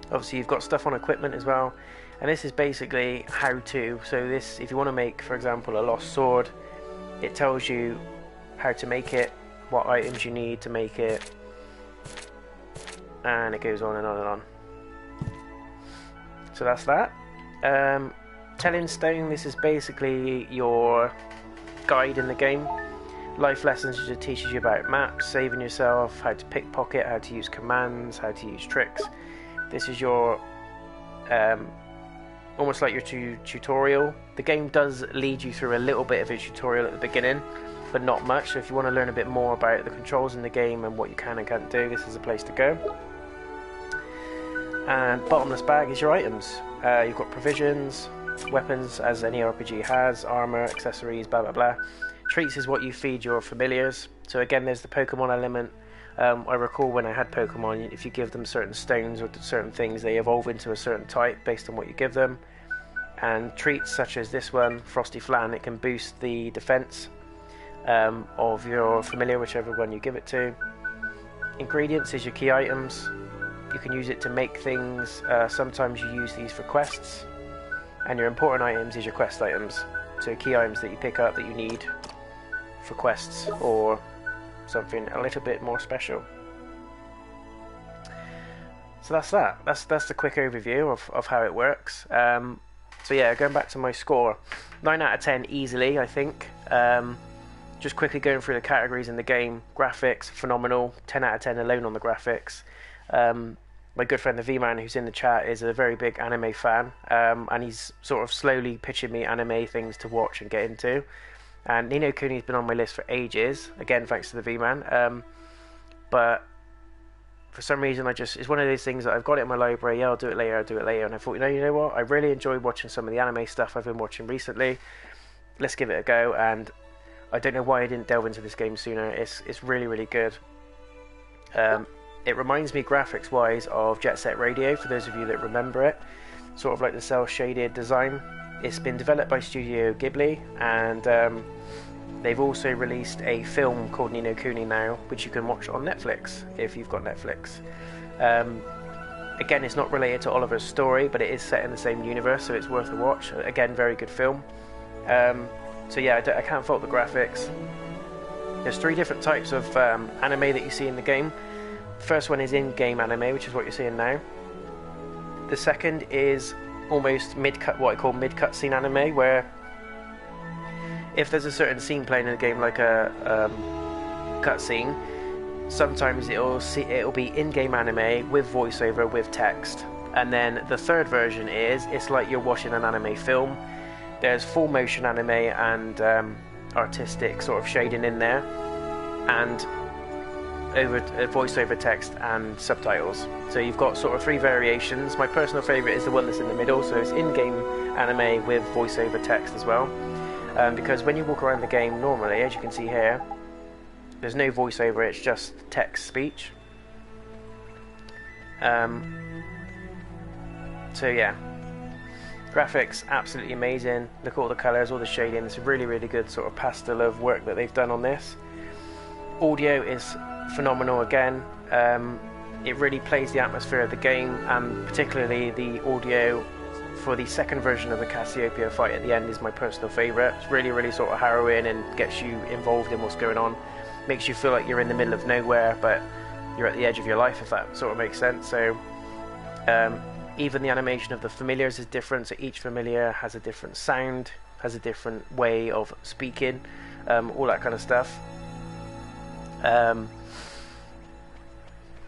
Obviously you've got stuff on equipment as well, and this is basically how to. So this, if you want to make, for example, a lost sword, it tells you how to make it, what items you need to make it, and it goes on and on and on. So that's that. Telling Stone, this is basically your guide in the game. Life lessons, it teaches you about maps, saving yourself, how to pickpocket, how to use commands, how to use tricks. This is your almost like your tutorial. The game does lead you through a little bit of a tutorial at the beginning, but not much. So if you want to learn a bit more about the controls in the game and what you can and can't do, this is a place to go. And bottomless bag is your items. You've got provisions, weapons, as any RPG has, armor, accessories, blah blah blah. Treats is what you feed your familiars. So again, there's the Pokemon element. I recall when I had Pokemon, if you give them certain stones or certain things, they evolve into a certain type based on what you give them. And treats such as this one, Frosty Flan, it can boost the defense of your familiar, whichever one you give it to. Ingredients is your key items. You can use it to make things. Sometimes you use these for quests. And your important items is your quest items. So key items that you pick up that you need for quests or something a little bit more special. So that's that. That's the quick overview of how it works. So yeah, going back to my score, 9 out of 10 easily, I think. Just quickly going through the categories in the game. Graphics, phenomenal. 10 out of 10 alone on the graphics. My good friend the V-Man, who's in the chat, is a very big anime fan, and he's sort of slowly pitching me anime things to watch and get into. And Ni No Kuni's been on my list for ages, again thanks to the V-Man, but for some reason it's one of those things that I've got it in my library, yeah, I'll do it later, and I thought, you know what, I really enjoy watching some of the anime stuff I've been watching recently, let's give it a go. And I don't know why I didn't delve into this game sooner. It's really, really good. It reminds me graphics wise of Jet Set Radio, for those of you that remember it, sort of like the cel shaded design. It's been developed by Studio Ghibli, and they've also released a film called Ni No Kuni now, which you can watch on Netflix if you've got Netflix. Again, it's not related to Oliver's story, but it is set in the same universe, so it's worth a watch. Again, very good film. So yeah, I can't fault the graphics. There's 3 different types of anime that you see in the game. The first one is in-game anime, which is what you're seeing now. The second is almost mid-cut, what I call mid-cut scene anime, where if there's a certain scene playing in the game, like a cutscene, sometimes it'll be in-game anime with voiceover with text. And then the third version is it's like you're watching an anime film. There's full motion anime and artistic sort of shading in there, and voiceover text and subtitles. So you've got sort of 3 variations. My personal favourite is the one that's in the middle, so it's in-game anime with voiceover text as well. Because when you walk around the game normally, as you can see here, there's no voiceover, it's just text speech. So yeah, graphics absolutely amazing. Look at all the colours, all the shading. It's a really, really good sort of pastel of work that they've done on this. Audio is phenomenal again. It really plays the atmosphere of the game, and particularly the audio for the second version of the Cassiopeia fight at the end is my personal favourite. It's really, really sort of harrowing and gets you involved in what's going on. Makes you feel like you're in the middle of nowhere, but you're at the edge of your life, if that sort of makes sense. So even the animation of the familiars is different, so each familiar has a different sound, has a different way of speaking, all that kind of stuff.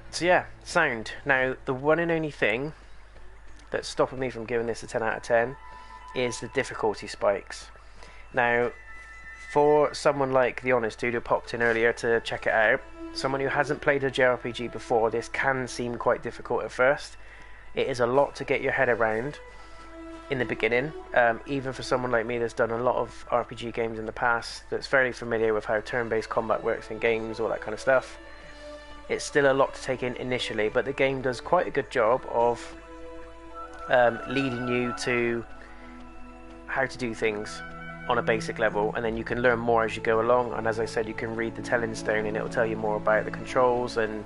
So yeah, sound. Now, the one and only thing that's stopping me from giving this a 10 out of 10 is the difficulty spikes. Now, for someone like the Honest Dude who popped in earlier to check it out, someone who hasn't played a JRPG before, this can seem quite difficult at first. It is a lot to get your head around in the beginning, even for someone like me that's done a lot of RPG games in the past, that's very familiar with how turn-based combat works in games, all that kind of stuff. It's still a lot to take in initially, but the game does quite a good job of leading you to how to do things on a basic level, and then you can learn more as you go along. And as I said, you can read the telling stone and it'll tell you more about the controls and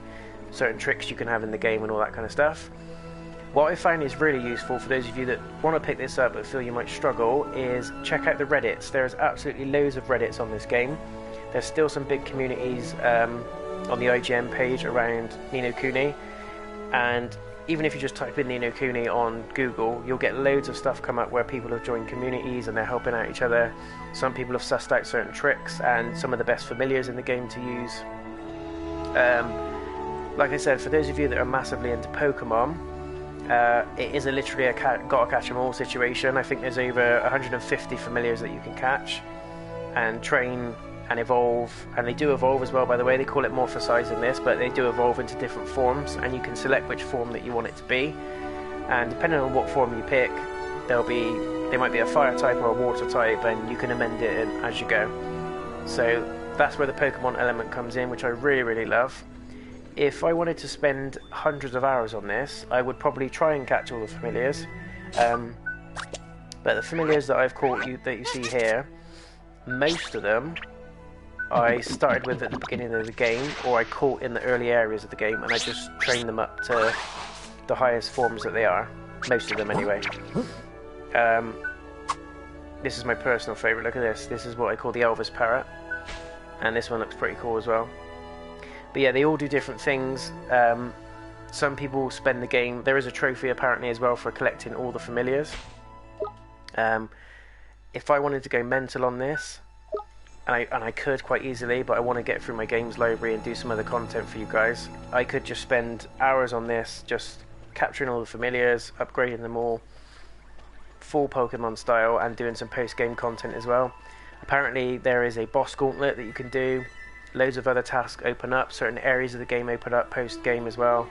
certain tricks you can have in the game and all that kind of stuff. What I find is really useful for those of you that want to pick this up but feel you might struggle is check out the Reddits. There's absolutely loads of Reddits on this game. There's still some big communities on the IGN page around Ni No Kuni, and even if you just type in Ni No Kuni on Google, you'll get loads of stuff come up where people have joined communities and they're helping out each other. Some people have sussed out certain tricks and some of the best familiars in the game to use. Like I said, for those of you that are massively into Pokemon, it is literally a gotta catch 'em all situation. I think there's over 150 familiars that you can catch and train and evolve, and they do evolve as well, by the way. They call it Morphosize in this, but they do evolve into different forms, and you can select which form that you want it to be, and depending on what form you pick, they might be a fire type or a water type, and you can amend it as you go. So that's where the Pokemon element comes in, which I really, really love. If I wanted to spend hundreds of hours on this, I would probably try and catch all the familiars, but the familiars that I've caught that you see here, most of them I started with at the beginning of the game, or I caught in the early areas of the game, and I just trained them up to the highest forms that they are. Most of them, anyway. This is my personal favourite. Look at this. This is what I call the Elvis Parrot, and this one looks pretty cool as well. But yeah, they all do different things. Some people spend the game... There is a trophy apparently as well for collecting all the familiars. If I wanted to go mental on this, and I could quite easily, but I want to get through my games library and do some other content for you guys, I could just spend hours on this, just capturing all the familiars, upgrading them all, full Pokemon style, and doing some post-game content as well. Apparently there is a boss gauntlet that you can do, loads of other tasks open up, certain areas of the game open up post-game as well,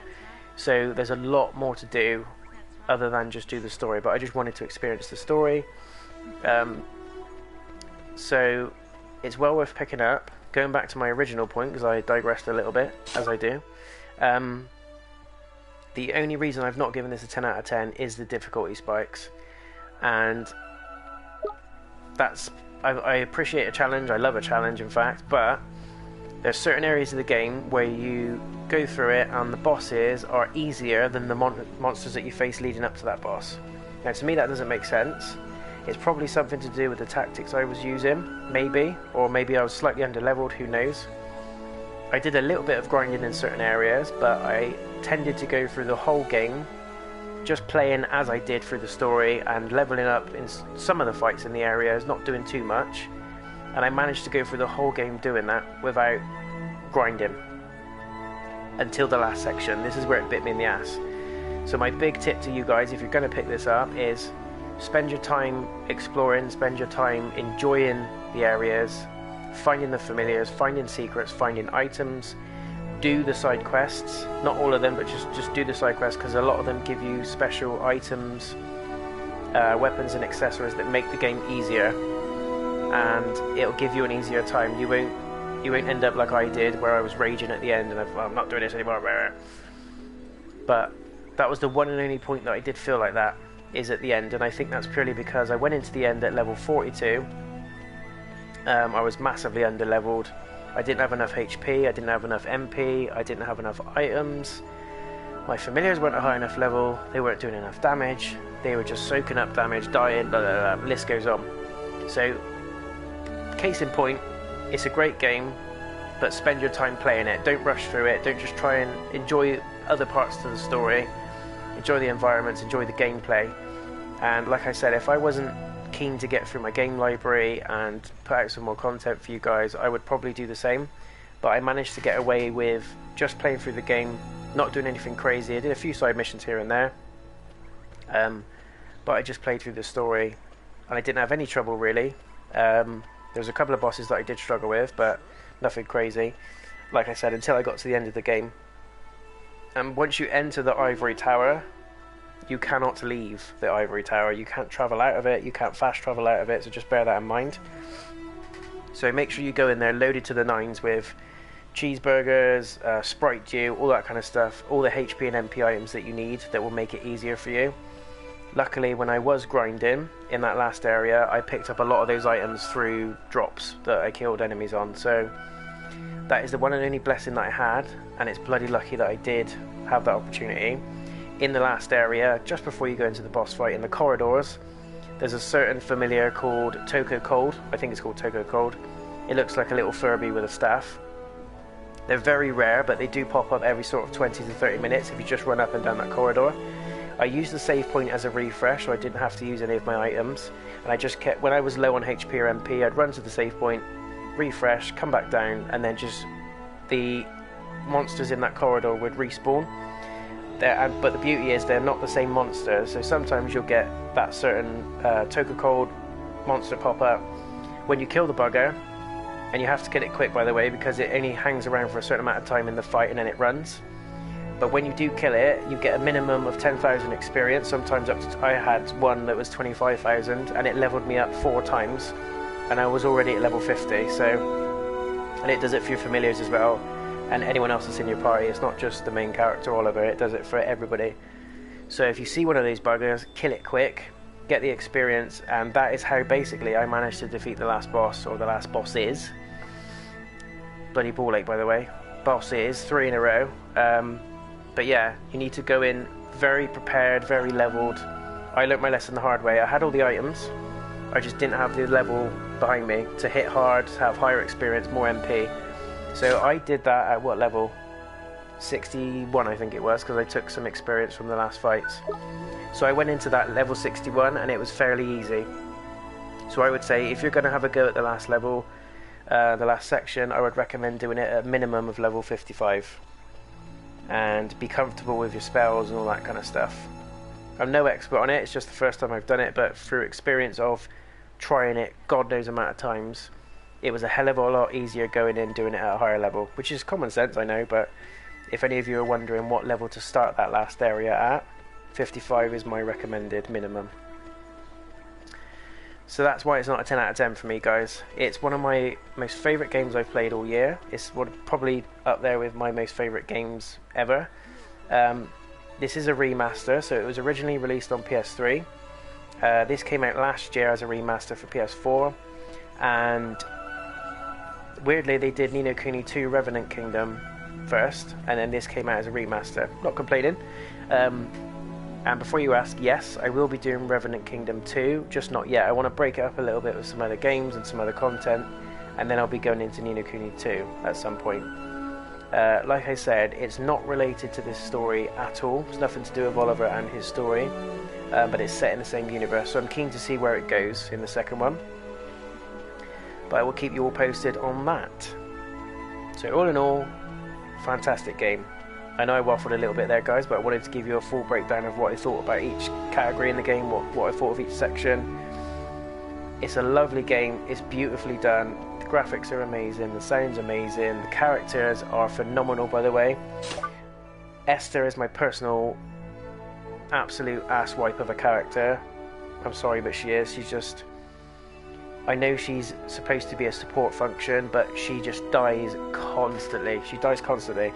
so there's a lot more to do other than just do the story, but I just wanted to experience the story. So it's well worth picking up. Going back to my original point, because I digressed a little bit, as I do, the only reason I've not given this a 10 out of 10 is the difficulty spikes, and I appreciate a challenge, I love a challenge in fact, but there's certain areas of the game where you go through it and the bosses are easier than the monsters that you face leading up to that boss. Now to me that doesn't make sense. It's probably something to do with the tactics I was using, maybe, or maybe I was slightly under-leveled, who knows. I did a little bit of grinding in certain areas, but I tended to go through the whole game just playing as I did through the story and leveling up in some of the fights in the areas, not doing too much, and I managed to go through the whole game doing that without grinding until the last section. This is where it bit me in the ass. So my big tip to you guys, if you're going to pick this up, is spend your time exploring, spend your time enjoying the areas, finding the familiars, finding secrets, finding items, do the side quests, not all of them, but just do the side quests, because a lot of them give you special items, weapons and accessories that make the game easier, and it'll give you an easier time. You won't end up like I did, where I was raging at the end and I'm not doing this anymore. But that was the one and only point that I did feel like that, is at the end, and I think that's purely because I went into the end at level 42. I was massively under-leveled. I didn't have enough HP, I didn't have enough MP, I didn't have enough items. My familiars weren't a high enough level, they weren't doing enough damage, they were just soaking up damage, dying, blah, blah, blah, list goes on. So, case in point, it's a great game, but spend your time playing it. Don't rush through it, don't just try and enjoy other parts of the story. Enjoy the environments, enjoy the gameplay. And like I said, if I wasn't keen to get through my game library and put out some more content for you guys, I would probably do the same. But I managed to get away with just playing through the game, not doing anything crazy. I did a few side missions here and there, but I just played through the story, and I didn't have any trouble really. There was a couple of bosses that I did struggle with, but nothing crazy. Like I said, until I got to the end of the game. And once you enter the Ivory Tower, you cannot leave the Ivory Tower. You can't travel out of it, you can't fast travel out of it, so just bear that in mind. So make sure you go in there loaded to the nines with cheeseburgers, Sprite Dew, all that kind of stuff, all the HP and MP items that you need that will make it easier for you. Luckily, when I was grinding in that last area, I picked up a lot of those items through drops that I killed enemies on, so that is the one and only blessing that I had, and it's bloody lucky that I did have that opportunity. In the last area, just before you go into the boss fight in the corridors, there's a certain familiar called Toko Cold. I think it's called Toko Cold. It looks like a little Furby with a staff. They're very rare, but they do pop up every sort of 20 to 30 minutes if you just run up and down that corridor. I used the save point as a refresh, so I didn't have to use any of my items. And I just kept, when I was low on HP or MP, I'd run to the save point, refresh, come back down, and then just the monsters in that corridor would respawn. But the beauty is they're not the same monsters, so sometimes you'll get that certain Toko Cold monster pop up when you kill the bugger, and you have to kill it quick, by the way, because it only hangs around for a certain amount of time in the fight and then it runs. But when you do kill it, you get a minimum of 10,000 experience, sometimes up to, I had one that was 25,000, and it leveled me up 4 times, and I was already at level 50, so, and it does it for your familiars as well, and anyone else that's in your party. It's not just the main character Oliver, it does it for everybody. So if you see one of these buggers, kill it quick, get the experience, and that is how basically I managed to defeat the last boss, or the last bosses. Bloody ball ache, by the way. Bosses, 3 in a row. But yeah, you need to go in very prepared, very leveled. I learnt my lesson the hard way. I had all the items, I just didn't have the level behind me to hit hard, to have higher experience, more MP. So I did that at what level? 61 I think it was, because I took some experience from the last fights. So I went into that level 61 and it was fairly easy. So I would say if you're going to have a go at the last level, the last section, I would recommend doing it at a minimum of level 55. And be comfortable with your spells and all that kind of stuff. I'm no expert on it, it's just the first time I've done it, but through experience of trying it God knows amount of times, it was a hell of a lot easier going in doing it at a higher level, which is common sense, I know, but if any of you are wondering what level to start that last area at, 55 is my recommended minimum. So that's why it's not a 10 out of 10 for me, guys. It's one of my most favourite games I've played all year. It's probably up there with my most favourite games ever. This is a remaster, so it was originally released on PS3. This came out last year as a remaster for PS4. And weirdly, they did Ni No Kuni 2 Revenant Kingdom first, and then this came out as a remaster. Not complaining. And before you ask, yes, I will be doing Revenant Kingdom 2, just not yet. I want to break it up a little bit with some other games and some other content, and then I'll be going into Ni No Kuni 2 at some point. Like I said, it's not related to this story at all. It's nothing to do with Oliver and his story, but it's set in the same universe, so I'm keen to see where it goes in the second one. But I will keep you all posted on that. So all in all, fantastic game. I know I waffled a little bit there, guys, but I wanted to give you a full breakdown of what I thought about each category in the game, what I thought of each section. It's a lovely game, it's beautifully done, the graphics are amazing, the sound's amazing, the characters are phenomenal, by the way. Esther is my personal absolute asswipe of a character. I'm sorry, but she is. She's just... I know she's supposed to be a support function, but she just dies constantly. She dies constantly.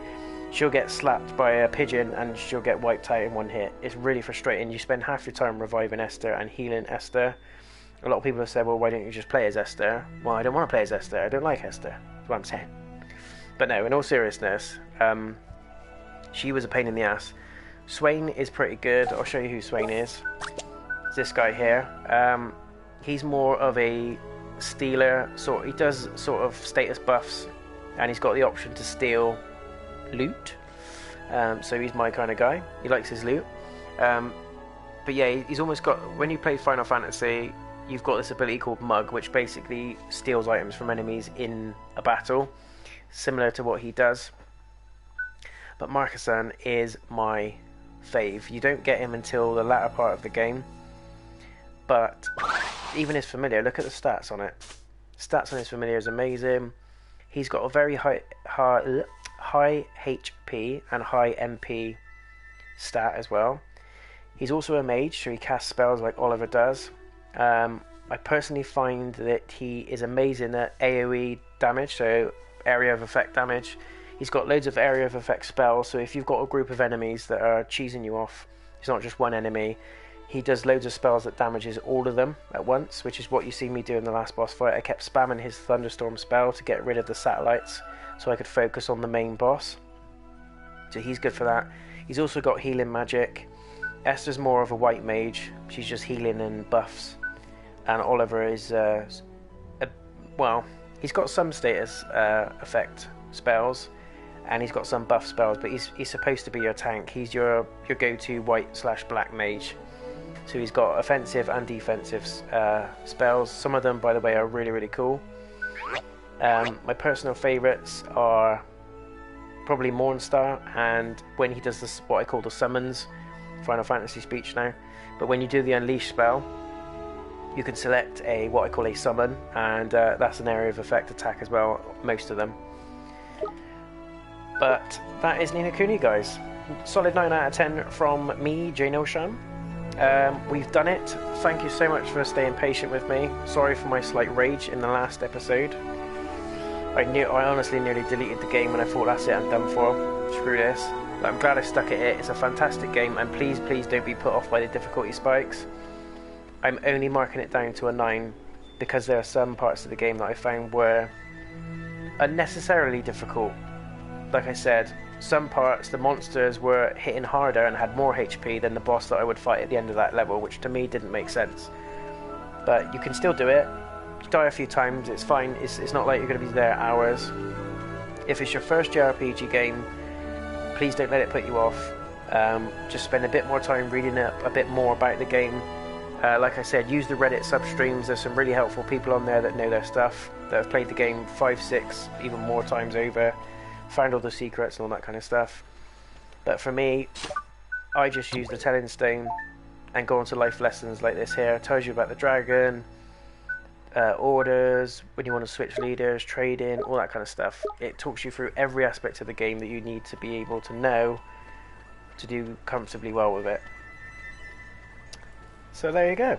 She'll get slapped by a pigeon and she'll get wiped out in one hit. It's really frustrating. You spend half your time reviving Esther and healing Esther. A lot of people have said, well, why don't you just play as Esther? Well, I don't want to play as Esther. I don't like Esther. That's what I'm saying. But no, in all seriousness, she was a pain in the ass. Swain is pretty good. I'll show you who Swain is. It's this guy here. He's more of a stealer. He does sort of status buffs, and he's got the option to steal loot. So he's my kind of guy. He likes his loot. But yeah, he's almost got... When you play Final Fantasy, you've got this ability called Mug, which basically steals items from enemies in a battle, similar to what he does. But Marcus-san is my fave. You don't get him until the latter part of the game, but even his familiar, look at the stats on it. Stats on his familiar is amazing. He's got a very high HP and high MP stat as well. He's also a mage, so he casts spells like Oliver does. I personally find that he is amazing at AoE damage, so area of effect damage. He's got loads of area of effect spells, so if you've got a group of enemies that are cheesing you off, it's not just one enemy. He does loads of spells that damages all of them at once, which is what you see me do in the last boss fight. I kept spamming his thunderstorm spell to get rid of the satellites so I could focus on the main boss. So he's good for that. He's also got healing magic. Esther's more of a white mage. She's just healing and buffs. And Oliver is, well, he's got some status effect spells, and he's got some buff spells, but he's supposed to be your tank. He's your go-to white/black mage. So he's got offensive and defensive spells. Some of them, by the way, are really, really cool. My personal favourites are probably Mornstar, and when he does this, what I call the summons, Final Fantasy speech now, but when you do the Unleash spell, you can select what I call a summon, and that's an area of effect attack as well, most of them. But that is Ni No Kuni, guys. Solid 9 out of 10 from me, JayNotion. We've done it. Thank you so much for staying patient with me. Sorry for my slight rage in the last episode. I honestly nearly deleted the game when I thought, that's it, I'm done for. Screw this. But I'm glad I stuck at it. It's a fantastic game, and please don't be put off by the difficulty spikes. I'm only marking it down to a 9 because there are some parts of the game that I found were unnecessarily difficult. Like I said, some parts, the monsters were hitting harder and had more HP than the boss that I would fight at the end of that level, which to me didn't make sense. But you can still do it. You die a few times, it's fine. It's not like you're going to be there hours. If it's your first JRPG game, please don't let it put you off. Just spend a bit more time reading up a bit more about the game. Like I said, use the Reddit substreams. There's some really helpful people on there that know their stuff, that have played the game 5, 6, even more times over, found all the secrets and all that kind of stuff. But for me, I just use the Telling Stone and go on to life lessons like this here. It tells you about the dragon, orders, when you want to switch leaders, trading, all that kind of stuff. It talks you through every aspect of the game that you need to be able to know to do comfortably well with it. So there you go.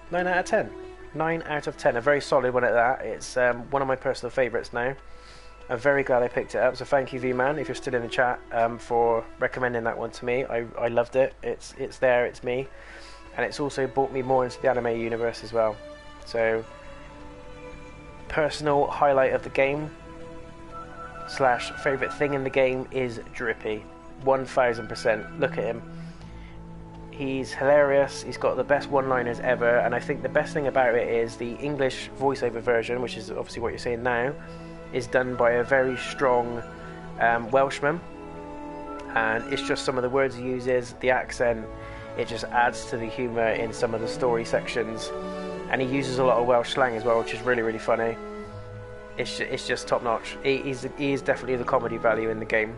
9 out of 10. 9 out of 10. A very solid one at that. It's one of my personal favourites now. I'm very glad I picked it up. So thank you, V-Man, if you're still in the chat, for recommending that one to me. I loved it. It's there. It's me. And it's also brought me more into the anime universe as well. So, personal highlight of the game / favourite thing in the game is Drippy. 1000%. Look at him. He's hilarious, he's got the best one-liners ever, and I think the best thing about it is the English voiceover version, which is obviously what you're saying now, is done by a very strong Welshman, and it's just some of the words he uses, the accent, it just adds to the humour in some of the story sections, and he uses a lot of Welsh slang as well, which is really, really funny. It's just top-notch. He is definitely the comedy value in the game,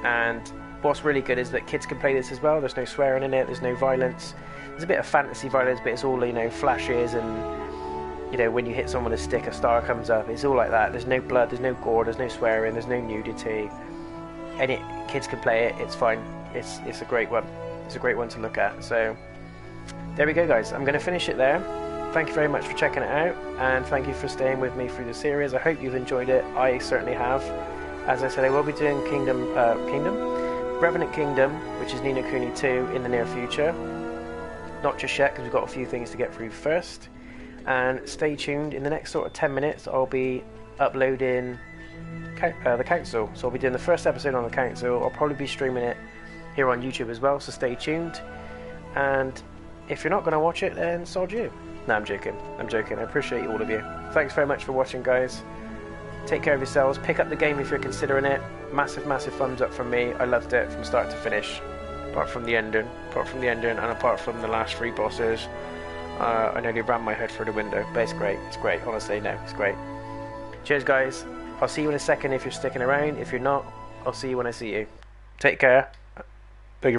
and what's really good is that kids can play this as well. There's no swearing in it, there's no violence. There's a bit of fantasy violence, but it's all, you know, flashes and, you know, when you hit someone with a stick, a star comes up. It's all like that. There's no blood, there's no gore, there's no swearing, there's no nudity. And kids can play it, it's fine. It's a great one. It's a great one to look at. So, there we go, guys. I'm going to finish it there. Thank you very much for checking it out, and thank you for staying with me through the series. I hope you've enjoyed it. I certainly have. As I said, I will be doing Revenant Kingdom, which is Ni No Kuni 2, in the near future. Not just yet, because we've got a few things to get through first. And stay tuned, in the next sort of 10 minutes I'll be uploading the Council. So I'll be doing the first episode on the Council. I'll probably be streaming it here on YouTube as well, so stay tuned. And if you're not going to watch it, then sod you. No, I'm joking. I appreciate all of you. Thanks very much for watching, guys. Take care of yourselves. Pick up the game if you're considering it. Massive thumbs up from me. I loved it from start to finish. Apart from the ending, and apart from the last 3 bosses. I nearly ran my head through the window, but it's great. It's great. Honestly, no, it's great. Cheers, guys. I'll see you in a second if you're sticking around. If you're not, I'll see you when I see you. Take care.